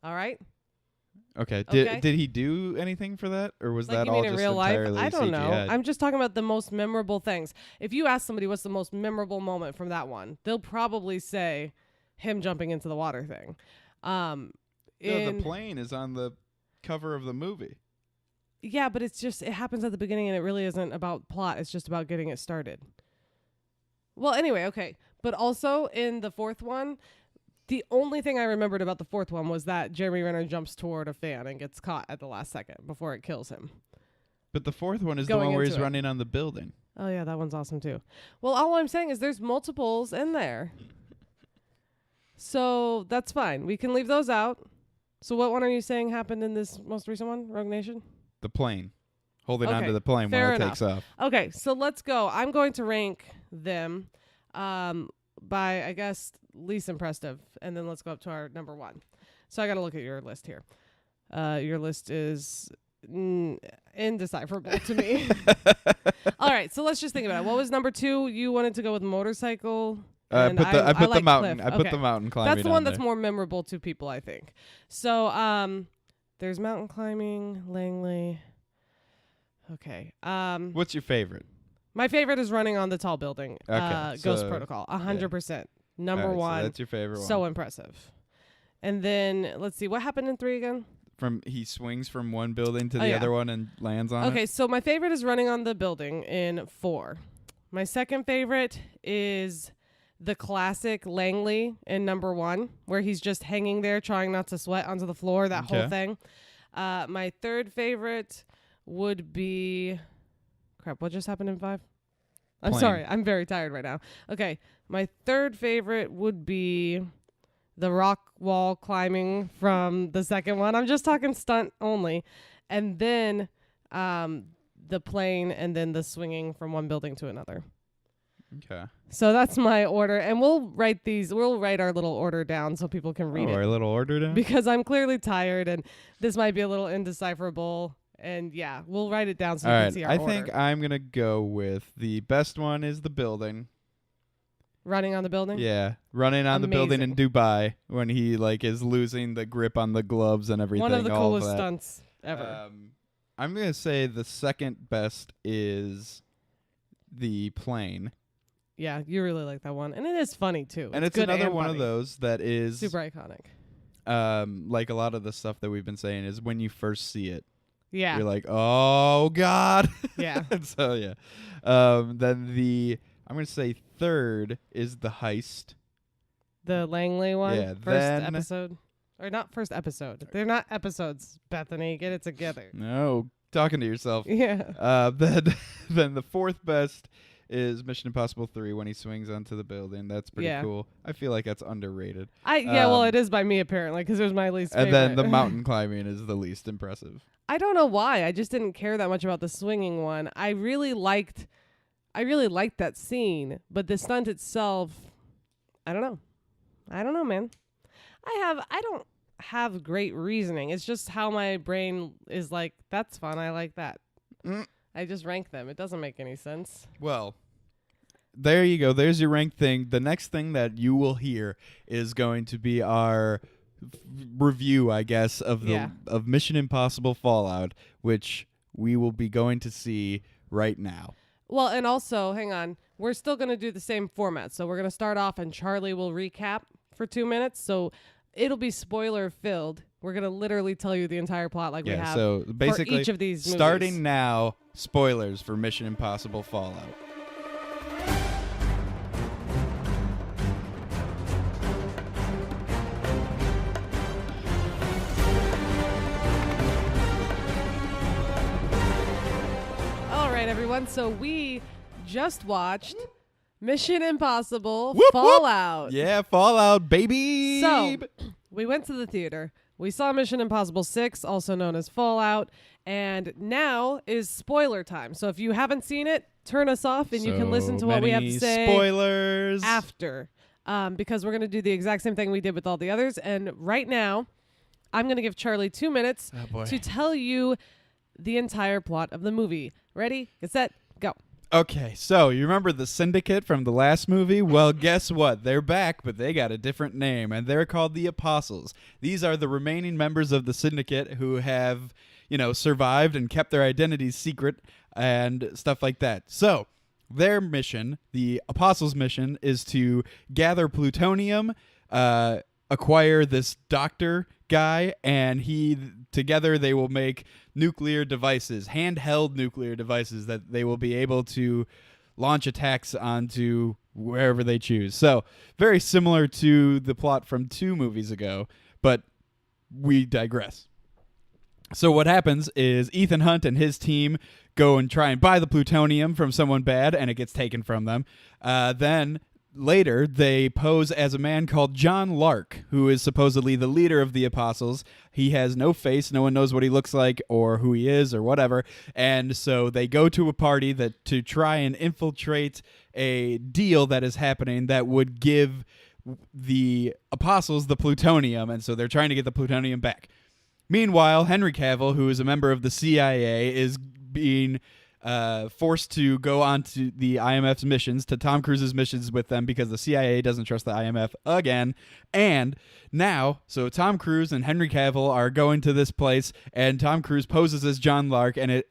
All right. yeah. Okay. Okay. Did he do anything for that, or was Like that you all mean in just real life? entirely I don't know. CGI? I'm just talking about the most memorable things. If you ask somebody what's the most memorable moment from that one, they'll probably say him jumping into the water thing. No, the plane is on the cover of the movie. Yeah, but it happens at the beginning and it really isn't about plot. It's just about getting it started. Well, anyway, okay. But also in the fourth one, the only thing I remembered about the fourth one was that Jeremy Renner jumps toward a fan and gets caught at the last second before it kills him. But the fourth one is the Going one where into he's it. running on the building. Oh, yeah, that one's awesome too. Well, all I'm saying is there's multiples in there. So that's fine. We can leave those out. So what one are you saying happened in this most recent one, Rogue Nation? The plane. Holding Okay, onto the plane fair while it enough. takes off. Okay, so let's go. I'm going to rank them by, I guess, least impressive, and then let's go up to our number one. So I got to look at your list here. Your list is indecipherable to me. All right, so let's just think about it. What was number two? You wanted to go with motorcycle. I and put the like mountain. cliff. I put Okay. the mountain climbing. That's the one on that's there. more memorable to people, I think. So there's mountain climbing, Langley. Okay. What's your favorite? My favorite is running on the tall building. Okay, Ghost so- Protocol. 100%. Number All right, so one. that's your favorite So one. impressive. And then let's see what happened in 3 again. From he swings from one building to Oh, the yeah. other one and lands on Okay, it. so my favorite is running on the building in 4. My second favorite is the classic Langley in number 1, where he's just hanging there trying not to sweat onto the floor, that whole Okay. thing. My third favorite would be... Crap, what just happened in 5? I'm Plane. sorry, I'm very tired right now. Okay, my third favorite would be the rock wall climbing from the second one. I'm just talking stunt only. And then the plane and then the swinging from one building to another. Okay. So that's my order. And we'll write our little order down so people can read Our it. little order down. Because I'm clearly tired and this might be a little indecipherable. And yeah, we'll write it down so All you right. can see our I order. think I'm gonna go with the best one is the building. Running on the building? Yeah, running on the building in Amazing. Dubai when he like is losing the grip on the gloves and everything. One of the all coolest that. stunts ever. I'm gonna say the second best is the plane, Yeah, you really like that one. And it is funny too. and it's good another and one funny. of those that is Super iconic. like a lot of the stuff that we've been saying is when you first see it, Yeah. You're like, oh God. Yeah. And so yeah. Then I'm gonna say third is the heist. The Langley one. Yeah, First then- episode. Or not first episode. They're not episodes, Bethany. Get it together. No, talking to yourself. Yeah. Then the fourth best is Mission Impossible 3 when he swings onto the building. That's pretty Yeah. cool. I feel like that's underrated. Well, it is by me apparently because it was my least And favorite. then the mountain climbing is the least impressive. I don't know why. I just didn't care that much about the swinging one. I really liked that scene, but the stunt itself, I don't know, man. I don't have great reasoning. It's just how my brain is like, that's fun. I like that. I just rank them. It doesn't make any sense. Well, there you go. There's your rank thing. The next thing that you will hear is going to be our review, I guess, of Mission Impossible Fallout, which we will be going to see right now. Well, and also, hang on. We're still going to do the same format. So we're going to start off and Charlie will recap for 2 minutes. So it'll be spoiler filled. We're going to literally tell you the entire plot like we have so basically, for each of these movies. Starting now, spoilers for Mission Impossible Fallout. All right, everyone. So we just watched Mission Impossible Whoop, whoop. Fallout. Yeah, Fallout, baby. So we went to the theater. We saw Mission Impossible 6, also known as Fallout, and now is spoiler time. So if you haven't seen it, turn us off and you can listen to what we have to say spoilers after, because we're going to do the exact same thing we did with all the others. And right now, I'm going to give Charlie 2 minutes to tell you the entire plot of the movie. Ready? Get set, go. Okay, so you remember the Syndicate from the last movie? Well, guess what? They're back, but they got a different name, and they're called the Apostles. These are the remaining members of the Syndicate who have, survived and kept their identities secret and stuff like that. So their mission, the Apostles' mission, is to gather plutonium, acquire this doctor guy, and together they will make nuclear devices, handheld nuclear devices that they will be able to launch attacks onto wherever they choose. So very similar to the plot from 2 movies ago, but we digress. So what happens is Ethan Hunt and his team go and try and buy the plutonium from someone bad, and it gets taken from them. Then later, they pose as a man called John Lark, who is supposedly the leader of the Apostles. He has no face. No one knows what he looks like or who he is or whatever. And so they go to a party to try and infiltrate a deal that is happening that would give the Apostles the plutonium. And so they're trying to get the plutonium back. Meanwhile, Henry Cavill, who is a member of the CIA, is being forced to go on to the IMF's missions, to Tom Cruise's missions with them, because the CIA doesn't trust the IMF again. And now, so Tom Cruise and Henry Cavill are going to this place, and Tom Cruise poses as John Lark, and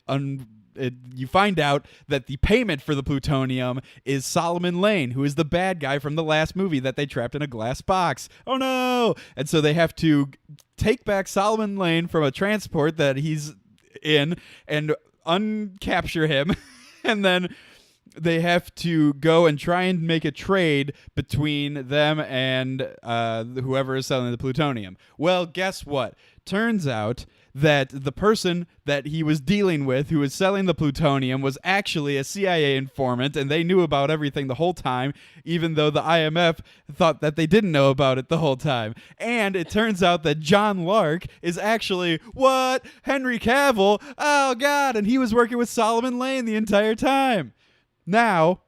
you find out that the payment for the plutonium is Solomon Lane, who is the bad guy from the last movie that they trapped in a glass box. Oh no! And so they have to take back Solomon Lane from a transport that he's in and uncapture him, and then they have to go and try and make a trade between them and whoever is selling the plutonium. Well, guess what? Turns out that the person that he was dealing with, who was selling the plutonium, was actually a CIA informant, and they knew about everything the whole time, even though the IMF thought that they didn't know about it the whole time. And it turns out that John Lark is actually, what? Henry Cavill? Oh, God, and he was working with Solomon Lane the entire time. Now,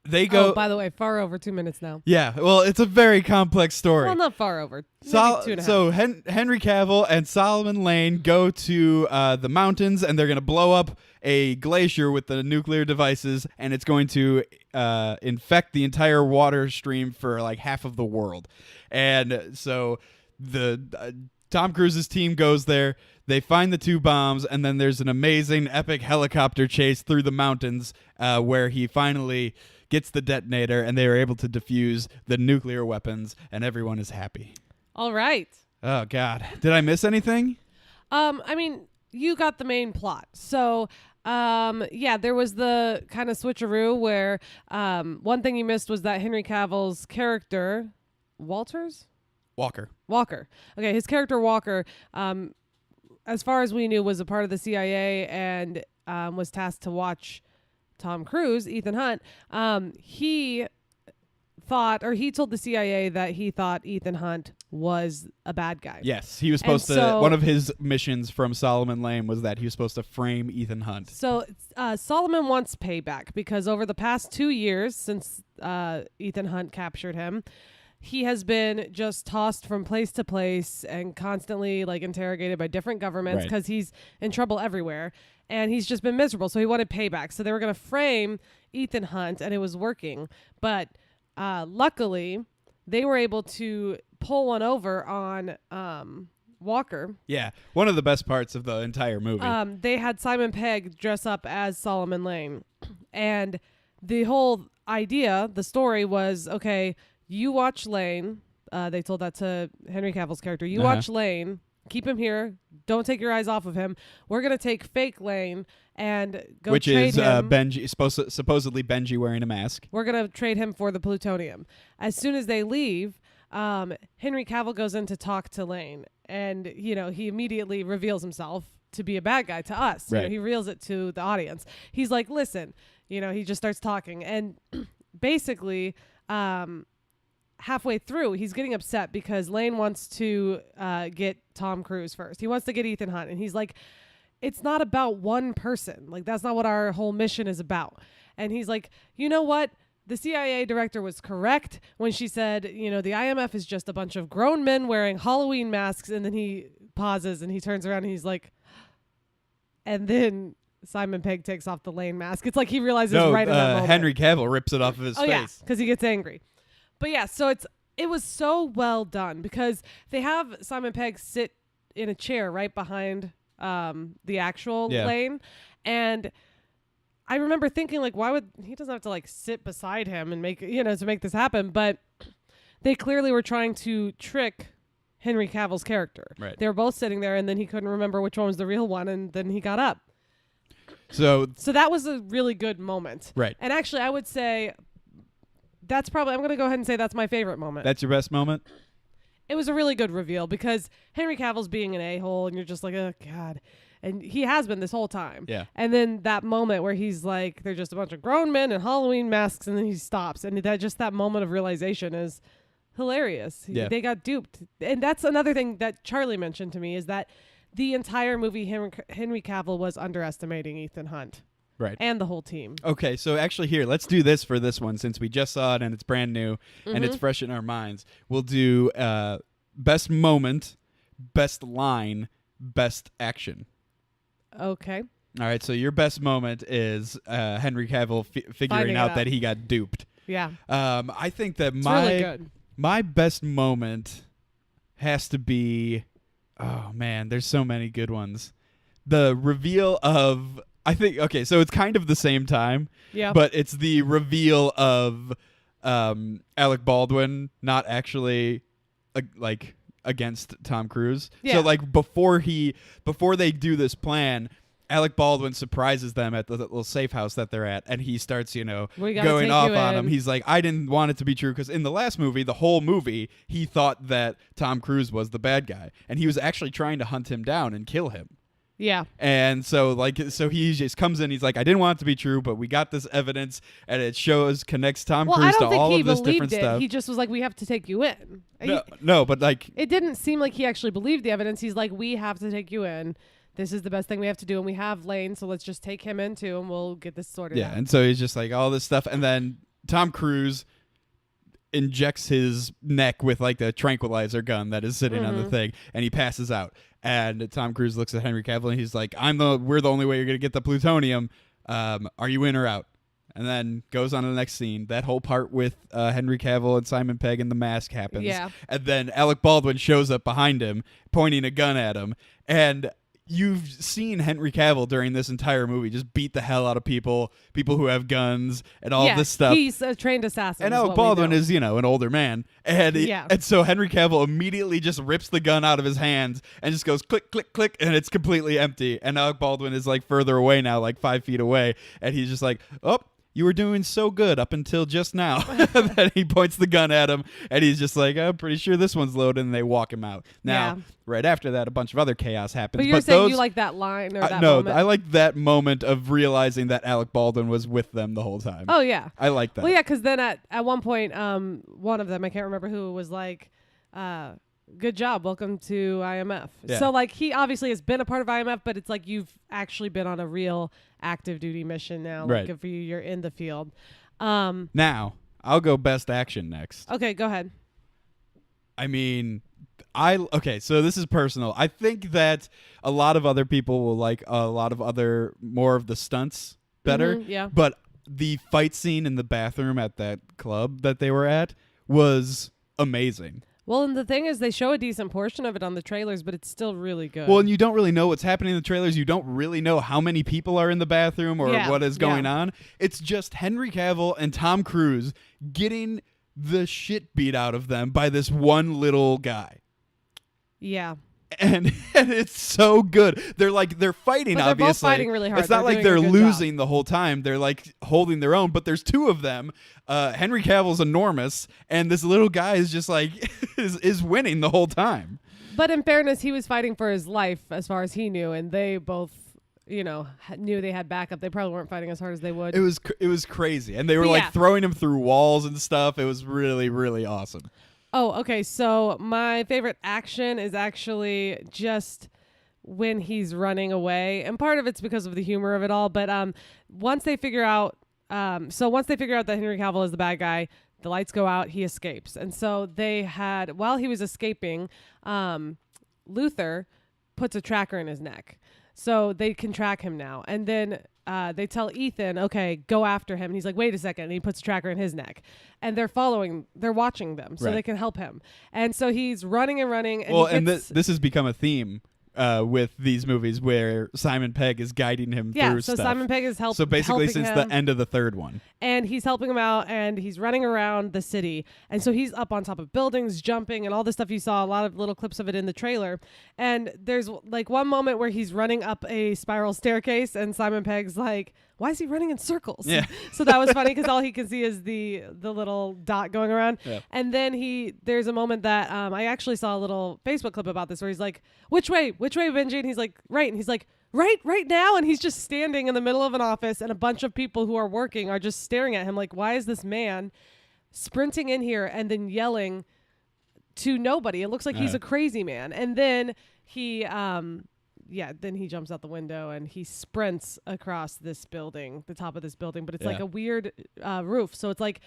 they go... Oh, by the way, far over 2 minutes now. Yeah, well, it's a very complex story. Well, not far over. Maybe 2.5. So Henry Cavill and Solomon Lane go to the mountains, and they're going to blow up a glacier with the nuclear devices, and it's going to infect the entire water stream for like half of the world. And so the Tom Cruise's team goes there. They find the 2 bombs, and then there's an amazing, epic helicopter chase through the mountains where he finally gets the detonator, and they are able to defuse the nuclear weapons, and everyone is happy. All right. Oh, God. Did I miss anything? I mean, you got the main plot. So, there was the kind of switcheroo where one thing you missed was that Henry Cavill's character, Walker. Okay, his character Walker, as far as we knew, was a part of the CIA and was tasked to watch Tom Cruise, Ethan Hunt. He told the CIA that he thought Ethan Hunt was a bad guy. Yes, he was supposed to. One of his missions from Solomon Lane was that he was supposed to frame Ethan Hunt. So Solomon wants payback because over the past 2 years since Ethan Hunt captured him, he has been just tossed from place to place and constantly like interrogated by different governments because he's in trouble everywhere. And he's just been miserable. So he wanted payback. So they were going to frame Ethan Hunt, and it was working. But luckily, they were able to pull one over on Walker. Yeah, one of the best parts of the entire movie. They had Simon Pegg dress up as Solomon Lane. And the whole idea, the story was, okay, you watch Lane. They told that to Henry Cavill's character. You watch Lane. Keep him here. Don't take your eyes off of him. We're going to take fake Lane and go Which trade is him. Benji, supposedly Benji wearing a mask. We're going to trade him for the plutonium. As soon as they leave, Henry Cavill goes in to talk to Lane. And, he immediately reveals himself to be a bad guy to us. Right. He reveals it to the audience. He's like, listen, he just starts talking. And basically... halfway through, he's getting upset because Lane wants to get Tom Cruise first. He wants to get Ethan Hunt. And he's like, it's not about one person. Like, that's not what our whole mission is about. And he's like, you know what? The CIA director was correct when she said, the IMF is just a bunch of grown men wearing Halloween masks. And then he pauses and he turns around and he's like, and then Simon Pegg takes off the Lane mask. It's like he realizes right in that moment. Henry Cavill rips it off of his face. Yeah, because he gets angry. But yeah, so it was so well done because they have Simon Pegg sit in a chair right behind the actual Lane. And I remember thinking, like, why would he doesn't have to like sit beside him and make to make this happen? But they clearly were trying to trick Henry Cavill's character. Right. They were both sitting there, and then he couldn't remember which one was the real one, and then he got up. So that was a really good moment. Right. And actually, I would say. I'm going to go ahead and say that's my favorite moment. That's your best moment? It was a really good reveal because Henry Cavill's being an a-hole and you're just like, oh, God. And he has been this whole time. Yeah. And then that moment where he's like, they're just a bunch of grown men in Halloween masks, and then he stops. And that moment of realization is hilarious. Yeah. They got duped. And that's another thing that Charlie mentioned to me is that the entire movie, Henry Cavill was underestimating Ethan Hunt. Right. And the whole team. Okay, so actually here, let's do this for this one since we just saw it and it's brand new and it's fresh in our minds. We'll do best moment, best line, best action. Okay. All right, so your best moment is Henry Cavill figuring out that he got duped. Yeah. I think that It's really good. my best moment has to be, oh man, there's so many good ones. The reveal of... I think, okay, so it's kind of the same time, but it's the reveal of Alec Baldwin not actually against Tom Cruise. Yeah. So like before they do this plan, Alec Baldwin surprises them at the little safe house that they're at, and he starts, going off on him. He's like, I didn't want it to be true because in the last movie, the whole movie, he thought that Tom Cruise was the bad guy, and he was actually trying to hunt him down and kill him. Yeah. And so he just comes in, he's like, I didn't want it to be true, but we got this evidence, and it connects Tom Cruise to all of this different stuff. He just was like, we have to take you in. No, but like... It didn't seem like he actually believed the evidence. He's like, we have to take you in. This is the best thing we have to do, and we have Lane, so let's just take him in too, and we'll get this sorted out. Yeah, and so he's just like, all this stuff, and then Tom Cruise injects his neck with like the tranquilizer gun that is sitting on the thing, and he passes out. And Tom Cruise looks at Henry Cavill and he's like, we're the only way you're gonna get the plutonium. Are you in or out? And then goes on to the next scene. That whole part with Henry Cavill and Simon Pegg and the mask happens. Yeah. And then Alec Baldwin shows up behind him, pointing a gun at him. And you've seen Henry Cavill during this entire movie just beat the hell out of people who have guns and all this stuff. He's a trained assassin. And Alec Baldwin is, an older man. And and so Henry Cavill immediately just rips the gun out of his hands and just goes click, click, click, and it's completely empty. And Alec Baldwin is like further away now, like 5 feet away. And he's just like, oh, you were doing so good up until just now. Then he points the gun at him, and he's just like, I'm pretty sure this one's loaded, and they walk him out. Now, right after that, a bunch of other chaos happens. But you're saying you like that line or that moment? No, I like that moment of realizing that Alec Baldwin was with them the whole time. Oh, yeah. I like that. Well, yeah, because then at one point, one of them, I can't remember who, was like, good job, welcome to IMF. Yeah. So, like, he obviously has been a part of IMF, but it's like you've actually been on a real active duty mission now. Right. Like, good for you, you're in the field. Now, I'll go best action next. Okay, go ahead. I mean, okay, so this is personal. I think that a lot of other people will like a lot of more of the stunts better. Yeah. But the fight scene in the bathroom at that club that they were at was amazing. Well, and the thing is, they show a decent portion of it on the trailers, but it's still really good. Well, and you don't really know what's happening in the trailers. You don't really know how many people are in the bathroom or what is going on. It's just Henry Cavill and Tom Cruise getting the shit beat out of them by this one little guy. Yeah. And it's so good. They're fighting, but they're obviously. Both fighting really hard. It's not like doing they're a good losing job. the whole time. They're like holding their own, but there's two of them. Henry Cavill's enormous, and this little guy is just like is winning the whole time. But in fairness, he was fighting for his life as far as he knew, and they both, knew they had backup. They probably weren't fighting as hard as they would. It was crazy, and they were like throwing him through walls and stuff. It was really, really awesome. Oh, okay. So my favorite action is actually just when he's running away, and part of it's because of the humor of it all. But once they figure out that Henry Cavill is the bad guy, the lights go out, he escapes, and so while he was escaping, Luther puts a tracker in his neck, so they can track him now, and then. They tell Ethan, okay, go after him. And he's like, wait a second. And he puts a tracker in his neck. And they're watching them so they can help him. And so he's running and running. And this has become a theme with these movies where Simon Pegg is guiding him through stuff. So Simon Pegg is helping. So basically since him. the end of the third one. And he's helping him out, and he's running around the city. And so he's up on top of buildings, jumping, and all this stuff. You saw a lot of little clips of it in the trailer. And there's like one moment where he's running up a spiral staircase, and Simon Pegg's like, why is he running in circles? Yeah. So that was funny because all he can see is the little dot going around. Yeah. And then there's a moment that I actually saw a little Facebook clip about this where he's like, which way, Benji? And he's like, right. And he's like, right now. And he's just standing in the middle of an office, and a bunch of people who are working are just staring at him like, why is this man sprinting in here and then yelling to nobody? It looks like he's a crazy man. And then he jumps out the window and he sprints across this building, the top of this building, but it's like a weird roof. So it's like,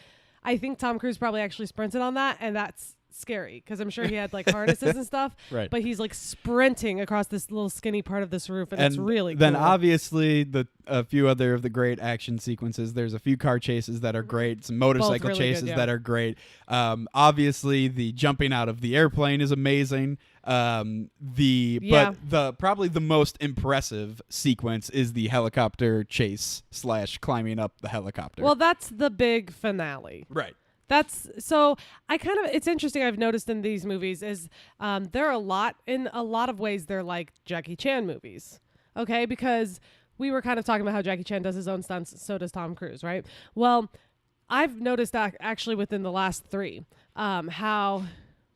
I think Tom Cruise probably actually sprinted on that, and that's scary because I'm sure he had like harnesses and stuff. Right. But he's like sprinting across this little skinny part of this roof, and it's really then cool. Obviously a few other of the great action sequences. There's a few car chases that are great, some motorcycle really chases good, that are great. Obviously the jumping out of the airplane is amazing. But probably the most impressive sequence is the helicopter chase / climbing up the helicopter. Well, that's the big finale. Right. It's interesting. I've noticed in these movies is there are in a lot of ways they're like Jackie Chan movies. Okay, because we were kind of talking about how Jackie Chan does his own stunts, so does Tom Cruise, right? Well, I've noticed that actually within the last three, the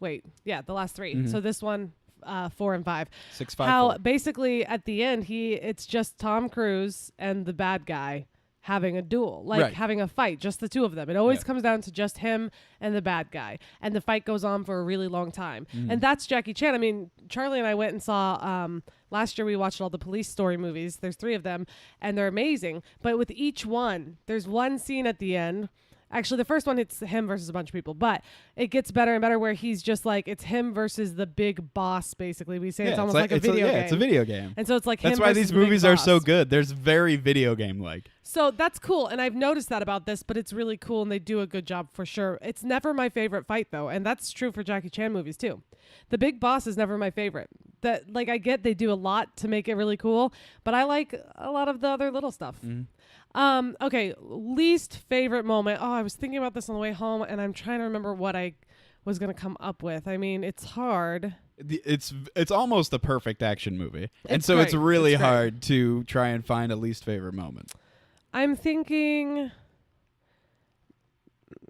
last three. Mm-hmm. So this one, 4 and 5. 6, 5, how 4. basically at the end it's just Tom Cruise and the bad guy having a duel, having a fight, just the two of them. It always comes down to just him and the bad guy, and the fight goes on for a really long time. And that's Jackie Chan. I mean, Charlie and I went and saw last year we watched all the Police Story movies. There's 3 of them, and they're amazing, but with each one there's one scene at the end. Actually, the first one, it's him versus a bunch of people, but it gets better and better where he's just like, it's him versus the big boss, basically. We say it's almost like a video game. It's a video game. And so it's like that's him why versus these the big movies are boss. so good. There's very video game-like. So that's cool, and I've noticed that about this, but it's really cool, and they do a good job for sure. It's never my favorite fight, though, and that's true for Jackie Chan movies, too. The big boss is never my favorite. that like I get they do a lot to make it really cool, but I like a lot of the other little stuff. Okay, least favorite moment. Oh, I was thinking about this on the way home, and I'm trying to remember what I was gonna come up with. I mean, it's hard. It's almost a perfect action movie, and It's so it's great. really It's great. hard to try and find a least favorite moment. I'm thinking.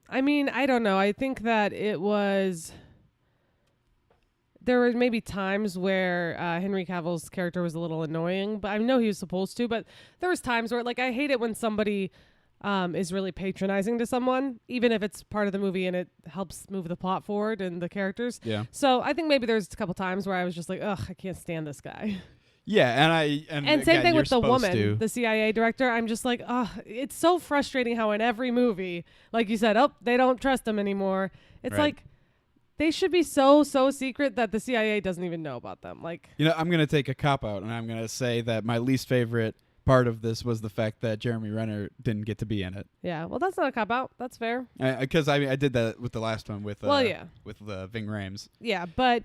I mean, I don't know. I think that it was. There were maybe times where Henry Cavill's character was a little annoying, but I know he was supposed to. But there was times where, like, I hate it when somebody is really patronizing to someone, even if it's part of the movie and it helps move the plot forward and the characters. Yeah. So I think maybe there's a couple times where I was just like, ugh, I can't stand this guy. Yeah, and And same again, thing you're with the supposed woman, to. the CIA director. I'm just like, ugh, it's so frustrating how in every movie, like you said, oh, they don't trust him anymore. It's Right. like they should be so secret that the CIA doesn't even know about them. Like, You know, I'm gonna take a cop out, and I'm gonna say that my least favorite part of this was the fact that Jeremy Renner didn't get to be in it. yeah, well, that's not a cop out. That's fair. Because I did that with the last one with Well, yeah. with Ving Rhames Yeah, but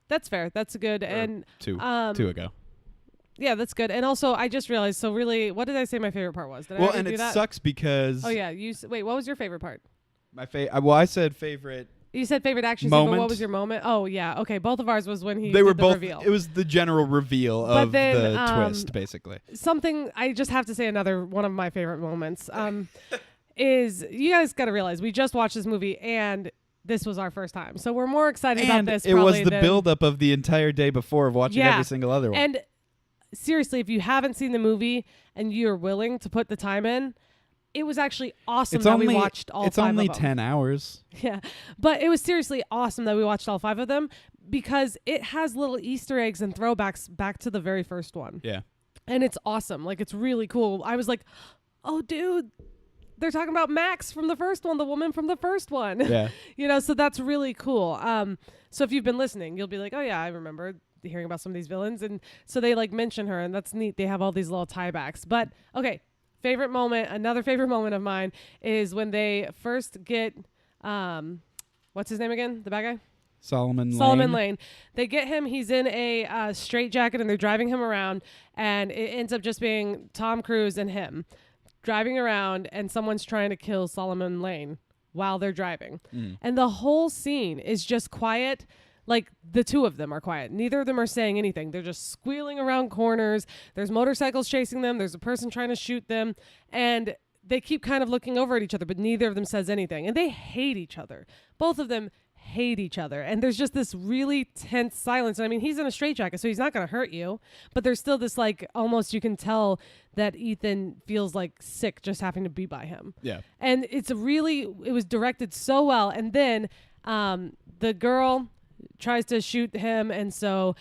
that's fair. That's good. And two ago. yeah, that's good. And also, I just realized. So really, what did I say my favorite part was? Did I Well, already and do it that? sucks because Oh yeah, wait. What was your favorite part? my I said favorite. You said favorite action scene, but Moment. what was your moment? Oh yeah, okay. Both of ours was when he They did were the both. reveal. It was the general reveal But of then, the twist, basically. Something I just have to say, another one of my favorite moments is you guys got to realize we just watched this movie and this was our first time, so we're more excited about And this. it was probably the than- buildup of the entire day before of watching Yeah. every single other one. And seriously, if you haven't seen the movie and you're willing to put the time in, it was actually awesome that we watched all It's 5 only of them. 10 hours. Yeah, but it was seriously awesome that we watched all 5 of them because it has little Easter eggs and throwbacks back to the very first one. Yeah. And it's awesome. Like, it's really cool. I was like, oh, dude, they're talking about Max from the first one, the woman from the first one. Yeah. You know, so that's really cool. So if you've been listening, you'll be like, oh, yeah, I remember hearing about some of these villains. And so they, like, mention her, and that's neat. They have all these little tiebacks. But, okay, favorite moment, another favorite moment of mine is when they first get, what's his name again? The bad guy? Solomon Lane. They get him. He's in a straight jacket, and they're driving him around, and it ends up just being Tom Cruise and him driving around, and someone's trying to kill Solomon Lane while they're driving. And the whole scene is just quiet. Like, the two of them are quiet. Neither of them are saying anything. They're just squealing around corners. There's motorcycles chasing them. There's a person trying to shoot them. And they keep kind of looking over at each other, but neither of them says anything. And they hate each other. Both of them hate each other. And there's just this really tense silence. And I mean, he's in a straitjacket, so he's not going to hurt you. But there's still this, like, almost you can tell that Ethan feels like sick just having to be by him. Yeah. And it was directed so well. And then the girl tries to shoot him, and so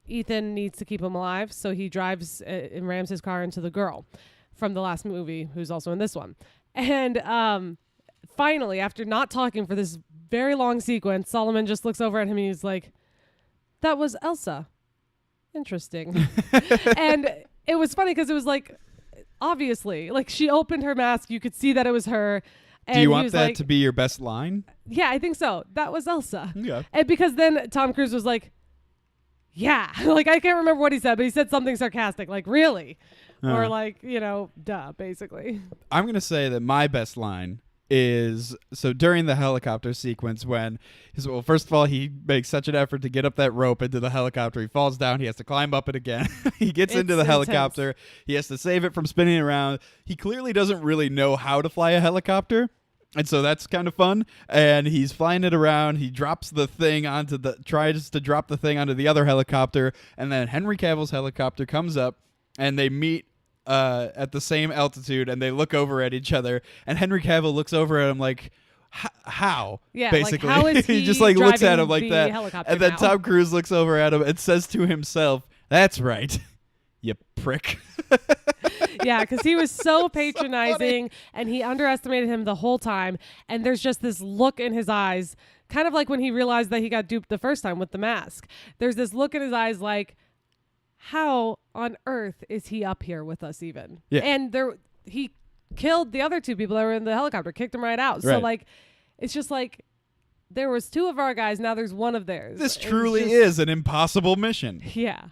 Ethan needs to keep him alive, so he drives and rams his car into the girl from the last movie, who's also in this one. And finally, after not talking for this very long sequence, Solomon just looks over at him and he's like, that was Elsa. Interesting. And it was funny because it was like, obviously, like, she opened her mask, you could see that it was her. And Do you he want was that like, to be your best line? yeah, I think so. That was Elsa. Yeah. And because then Tom Cruise was like, yeah. Like, I can't remember what he said, but he said something sarcastic, like, really? Or like, you know, duh, basically. I'm going to say that my best line is, so during the helicopter sequence when, well, first of all, he makes such an effort to get up that rope into the helicopter. He falls down. He has to climb up it again. He gets into the It's helicopter. He has to save it from spinning around. He clearly doesn't really know how to fly a helicopter. And so that's kind of fun. And he's flying it around. He drops the thing tries to drop the thing onto the other helicopter. And then Henry Cavill's helicopter comes up and they meet at the same altitude, and they look over at each other, and Henry Cavill looks over at him like, how? Yeah, basically. like, how is he he just like looks at driving him like the that, helicopter and then now? Tom Cruise looks over at him and says to himself, "That's right, you prick." Yeah, because he was so patronizing and he underestimated him the whole time. And there's just this look in his eyes, kind of like when he realized that he got duped the first time with the mask. There's this look in his eyes like, how on earth is he up here with us even? Yeah. And he killed the other two people that were in the helicopter, kicked them right out. So, Right. like, it's just like, there was 2 of our guys, now there's 1 of theirs. This It's truly just- is an impossible mission. Yeah.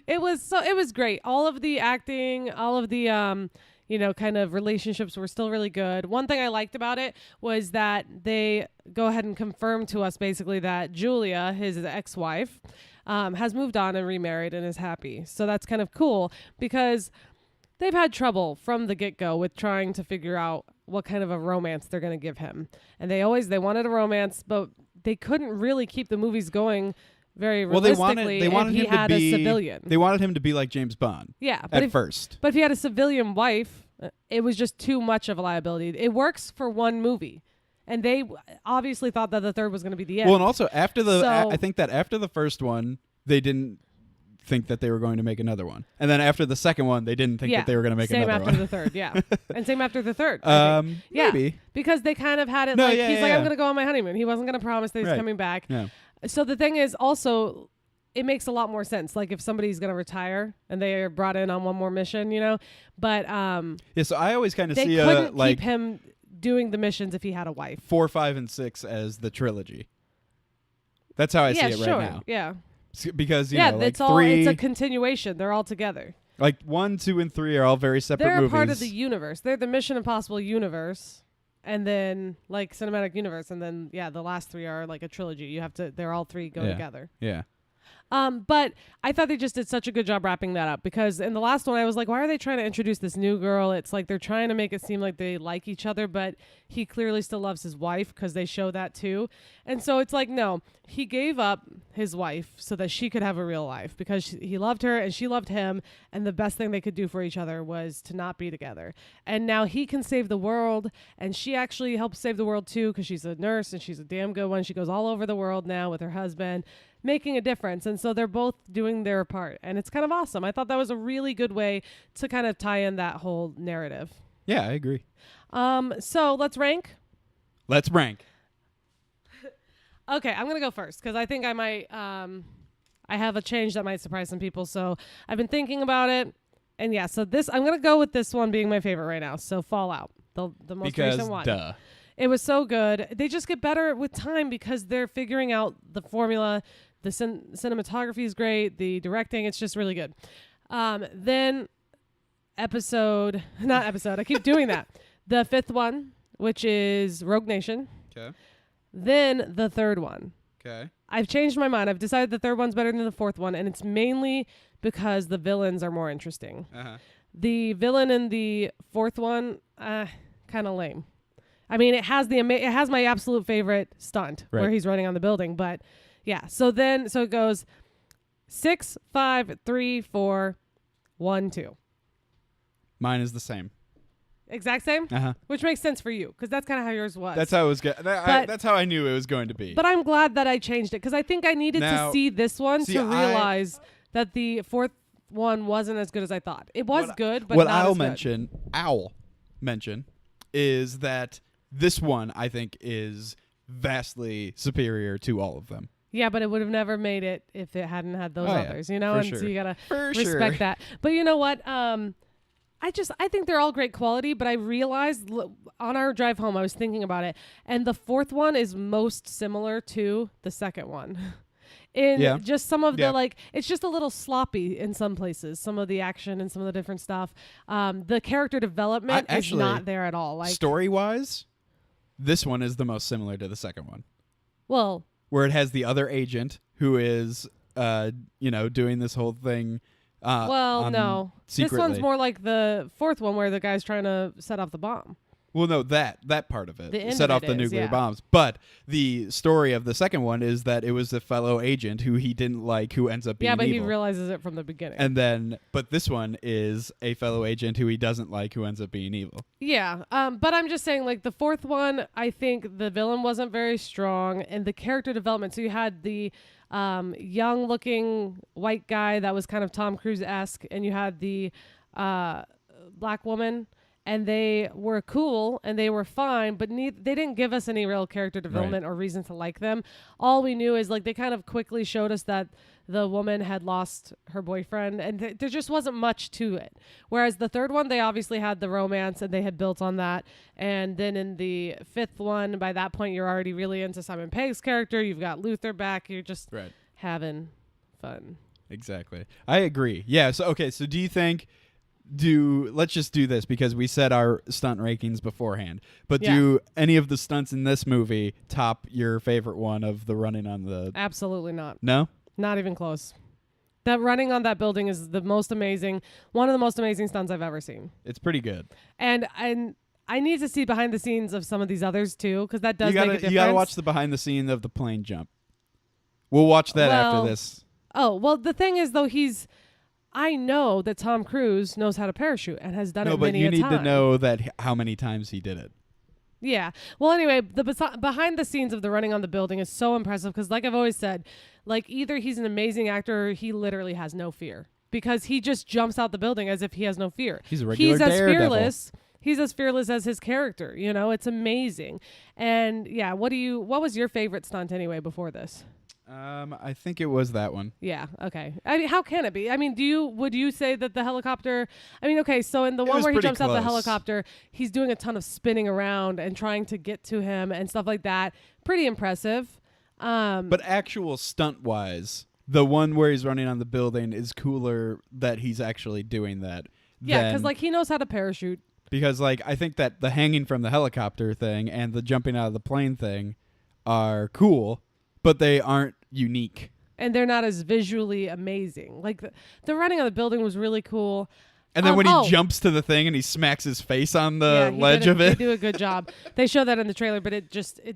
It was great. All of the acting, all of the kind of relationships were still really good. One thing I liked about it was that they go ahead and confirm to us basically that Julia, his ex-wife, has moved on and remarried and is happy. So that's kind of cool because they've had trouble from the get-go with trying to figure out what kind of a romance they're going to give him. And they wanted a romance, but they couldn't really keep the movies going very realistically they wanted if he him to had be a civilian. They wanted him to be like James Bond. Yeah, at first. But if he had a civilian wife, it was just too much of a liability. It works for one movie. And they obviously thought that the third was going to be the end. Well, and also after So- I think that after the first one, they didn't think that they were going to make another one. And then after the second one, they didn't think that they were going to make same another after one. the third, yeah. And same after the third. I think. Yeah, Maybe. because they kind of had it No, like, yeah, he's yeah, like, yeah. I'm going to go on my honeymoon. He wasn't going to promise that he's Right. coming back. Yeah. So the thing is also, it makes a lot more sense. Like if somebody's going to retire and they are brought in on one more mission, But Yeah, so I always kind of they see couldn't like keep him doing the missions if he had a wife. 4, 5, and 6 as the trilogy. That's how I see it sure. right now. Yeah. Because you Yeah, know, like it's all 3, it's a continuation. They're all together. like 1, 2, and 3 are all very separate They're movies. a part of the universe. They're the Mission Impossible universe. And then like cinematic universe, and then the last 3 are like a trilogy. They're all 3 go Yeah. together. Yeah. But I thought they just did such a good job wrapping that up, because in the last one I was like, why are they trying to introduce this new girl? It's like they're trying to make it seem like they like each other, but he clearly still loves his wife, because they show that too. And so it's like, no, he gave up his wife so that she could have a real life, because he loved her and she loved him, and the best thing they could do for each other was to not be together. And now he can save the world, and she actually helps save the world too, because she's a nurse and she's a damn good one. She goes all over the world now with her husband, making a difference. And so they're both doing their part, and it's kind of awesome. I thought that was a really good way to kind of tie in that whole narrative. Yeah, I agree. So let's rank. Let's rank. Okay, I'm gonna go first because I think I might I have a change that might surprise some people. So I've been thinking about it, and so this, I'm gonna go with this one being my favorite right now. So Fallout, the most Because recent one. duh. It was so good. They just get better with time because they're figuring out the formula. The cinematography is great. The directing, it's just really good. Then not episode. I keep doing that. The 5th one, which is Rogue Nation. Okay. Then the 3rd one. Okay. I've changed my mind. I've decided the 3rd one's better than the 4th one, and it's mainly because the villains are more interesting. Uh-huh. The villain in the 4th one, kind of lame. I mean, it has it has my absolute favorite stunt where he's running on the building, but so it goes 6, 5, 3, 4, 1, 2. Mine is the same. Exact same? Uh-huh. Which makes sense for you, because that's kind of how yours was. That's how it was that's how I knew it was going to be. But I'm glad that I changed it, because I think I needed Now, to see this one see, to realize that the 4th one wasn't as good as I thought. It was good, but what not I'll as mention, is that this one I think is vastly superior to all of them. Yeah, but it would have never made it if it hadn't had those others, for and sure. so you gotta For respect sure. that. But you know what? I think they're all great quality, but I realized on our drive home, I was thinking about it, and the 4th one is most similar to the 2nd one. In just some of the, it's just a little sloppy in some places, some of the action and some of the different stuff. The character development is not there at all. Like, story-wise, this one is the most similar to the 2nd one. Well, where it has the other agent who is, doing this whole thing. No. Secretly. This one's more like the 4th one where the guy's trying to set off the bomb. Well, no, that part of it. The end set of off it the is, nuclear yeah. bombs. But the story of the 2nd one is that it was a fellow agent who he didn't like, who ends up being but evil. he realizes it from the beginning. But this one is a fellow agent who he doesn't like, who ends up being evil. Yeah, but I'm just saying, like, the 4th one, I think the villain wasn't very strong, and the character development. So you had the young-looking white guy that was kind of Tom Cruise-esque, and you had the black woman, and they were cool and they were fine, but they didn't give us any real character development or reason to like them. All we knew is like they kind of quickly showed us that the woman had lost her boyfriend, and there just wasn't much to it. Whereas the third one, they obviously had the romance and they had built on that. And then in the fifth one, by that point, you're already really into Simon Pegg's character. You've got Luther back. You're just having fun. Exactly. I agree. Yeah. So do you think let's just do this because we said our stunt rankings beforehand. But do any of the stunts in this movie top your favorite one of the running on the? Absolutely not. No? Not even close. That running on that building is one of the most amazing stunts I've ever seen. It's pretty good. And I need to see behind the scenes of some of these others too, because that does make a difference. You gotta watch the behind the scenes of the plane jump. We'll watch that after this. Oh, well, the thing is though, I know that Tom Cruise knows how to parachute and has done it many a time. No, but you need to know that how many times he did it. Yeah. Well, anyway, the behind the scenes of the running on the building is so impressive because, like I've always said, like either he's an amazing actor or he literally has no fear because he just jumps out the building as if he has no fear. He's a regular daredevil. He's as fearless as his character. You know, it's amazing. And yeah, what was your favorite stunt anyway before this? I think it was that one. Yeah. Okay. I mean, how can it be? I mean, would you say that the helicopter? I mean, okay. So in the one where he jumps out the helicopter, he's doing a ton of spinning around and trying to get to him and stuff like that. Pretty impressive. But actual stunt wise, the one where he's running on the building is cooler that he's actually doing that. Yeah, because like he knows how to parachute. Because like I think that the hanging from the helicopter thing and the jumping out of the plane thing are cool, but they aren't unique. And they're not as visually amazing. Like the running on the building was really cool. And then when he jumps to the thing and he smacks his face on the ledge of it. They do a good job. They show that in the trailer, but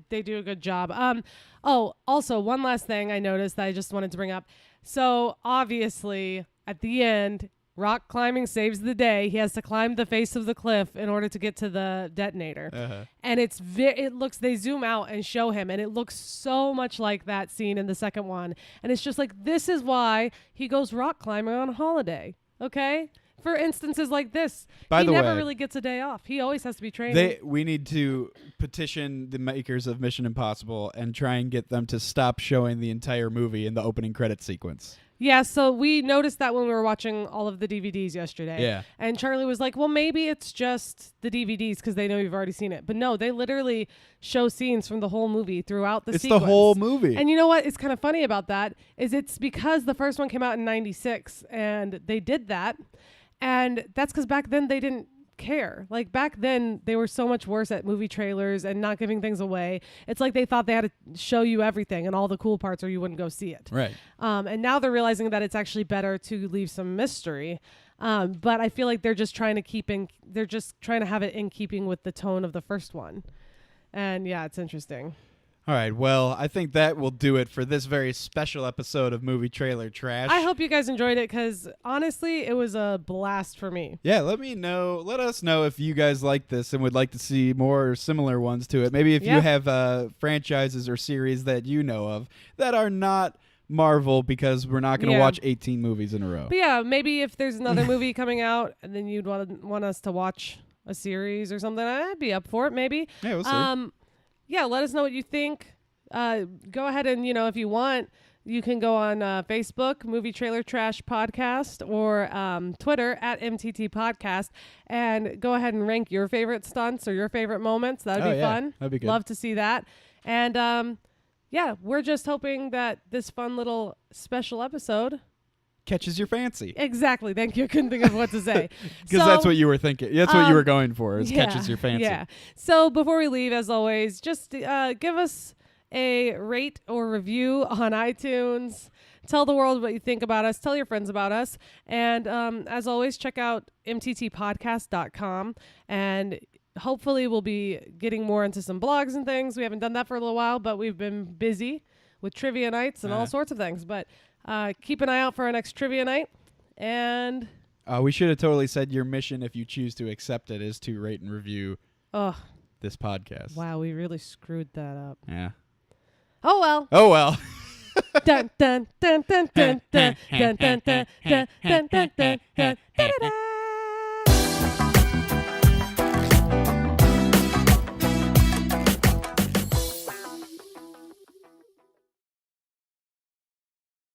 they do a good job. Also one last thing I noticed that I just wanted to bring up. So obviously at the end, rock climbing saves the day. He has to climb the face of the cliff in order to get to the detonator. Uh-huh. And they zoom out and show him, and it looks so much like that scene in the second one. And it's just like, this is why he goes rock climbing on holiday. Okay? For instances like this, he never really gets a day off. He always has to be training. We need to petition the makers of Mission Impossible and try and get them to stop showing the entire movie in the opening credit sequence. Yeah, so we noticed that when we were watching all of the DVDs yesterday. Yeah. And Charlie was like, well, maybe it's just the DVDs because they know you've already seen it. But no, they literally show scenes from the whole movie throughout the sequence. It's the whole movie. And you know what is kind of funny about that is it's because the first one came out in 96 and they did that. And that's because back then they didn't care. Like back then they were so much worse at movie trailers and not giving things away. It's like they thought they had to show you everything and all the cool parts or you wouldn't go see it. Right. And now they're realizing that it's actually better to leave some mystery. But I feel like they're just trying to have it in keeping with the tone of the first one. And yeah, it's interesting. All right, well, I think that will do it for this very special episode of Movie Trailer Trash. I hope you guys enjoyed it because, honestly, it was a blast for me. Yeah, let us know if you guys like this and would like to see more similar ones to it. Maybe if you have franchises or series that you know of that are not Marvel because we're not going to watch 18 movies in a row. But yeah, maybe if there's another movie coming out and then you'd want us to watch a series or something, I'd be up for it maybe. Yeah, we'll see. Yeah, let us know what you think. Go ahead and, if you want, you can go on Facebook, Movie Trailer Trash Podcast, or Twitter at MTT Podcast, and go ahead and rank your favorite stunts or your favorite moments. That would be fun. That'd be good. Love to see that. And, we're just hoping that this fun little special episode catches your fancy. Exactly. Thank you. I couldn't think of what to say. Because that's what you were thinking. That's what you were going for, is catches your fancy. Yeah. So before we leave, as always, just give us a rate or review on iTunes. Tell the world what you think about us. Tell your friends about us. And as always, check out mttpodcast.com. And hopefully we'll be getting more into some blogs and things. We haven't done that for a little while, but we've been busy with trivia nights and all sorts of things. But keep an eye out for our next trivia night. And we should have totally said your mission, if you choose to accept it, is to rate and review this podcast. Wow, we really screwed that up. Yeah. Oh well. Oh well. Dun dun dun dun dun dun dun dun dun dun dun dun dun dun dun dun.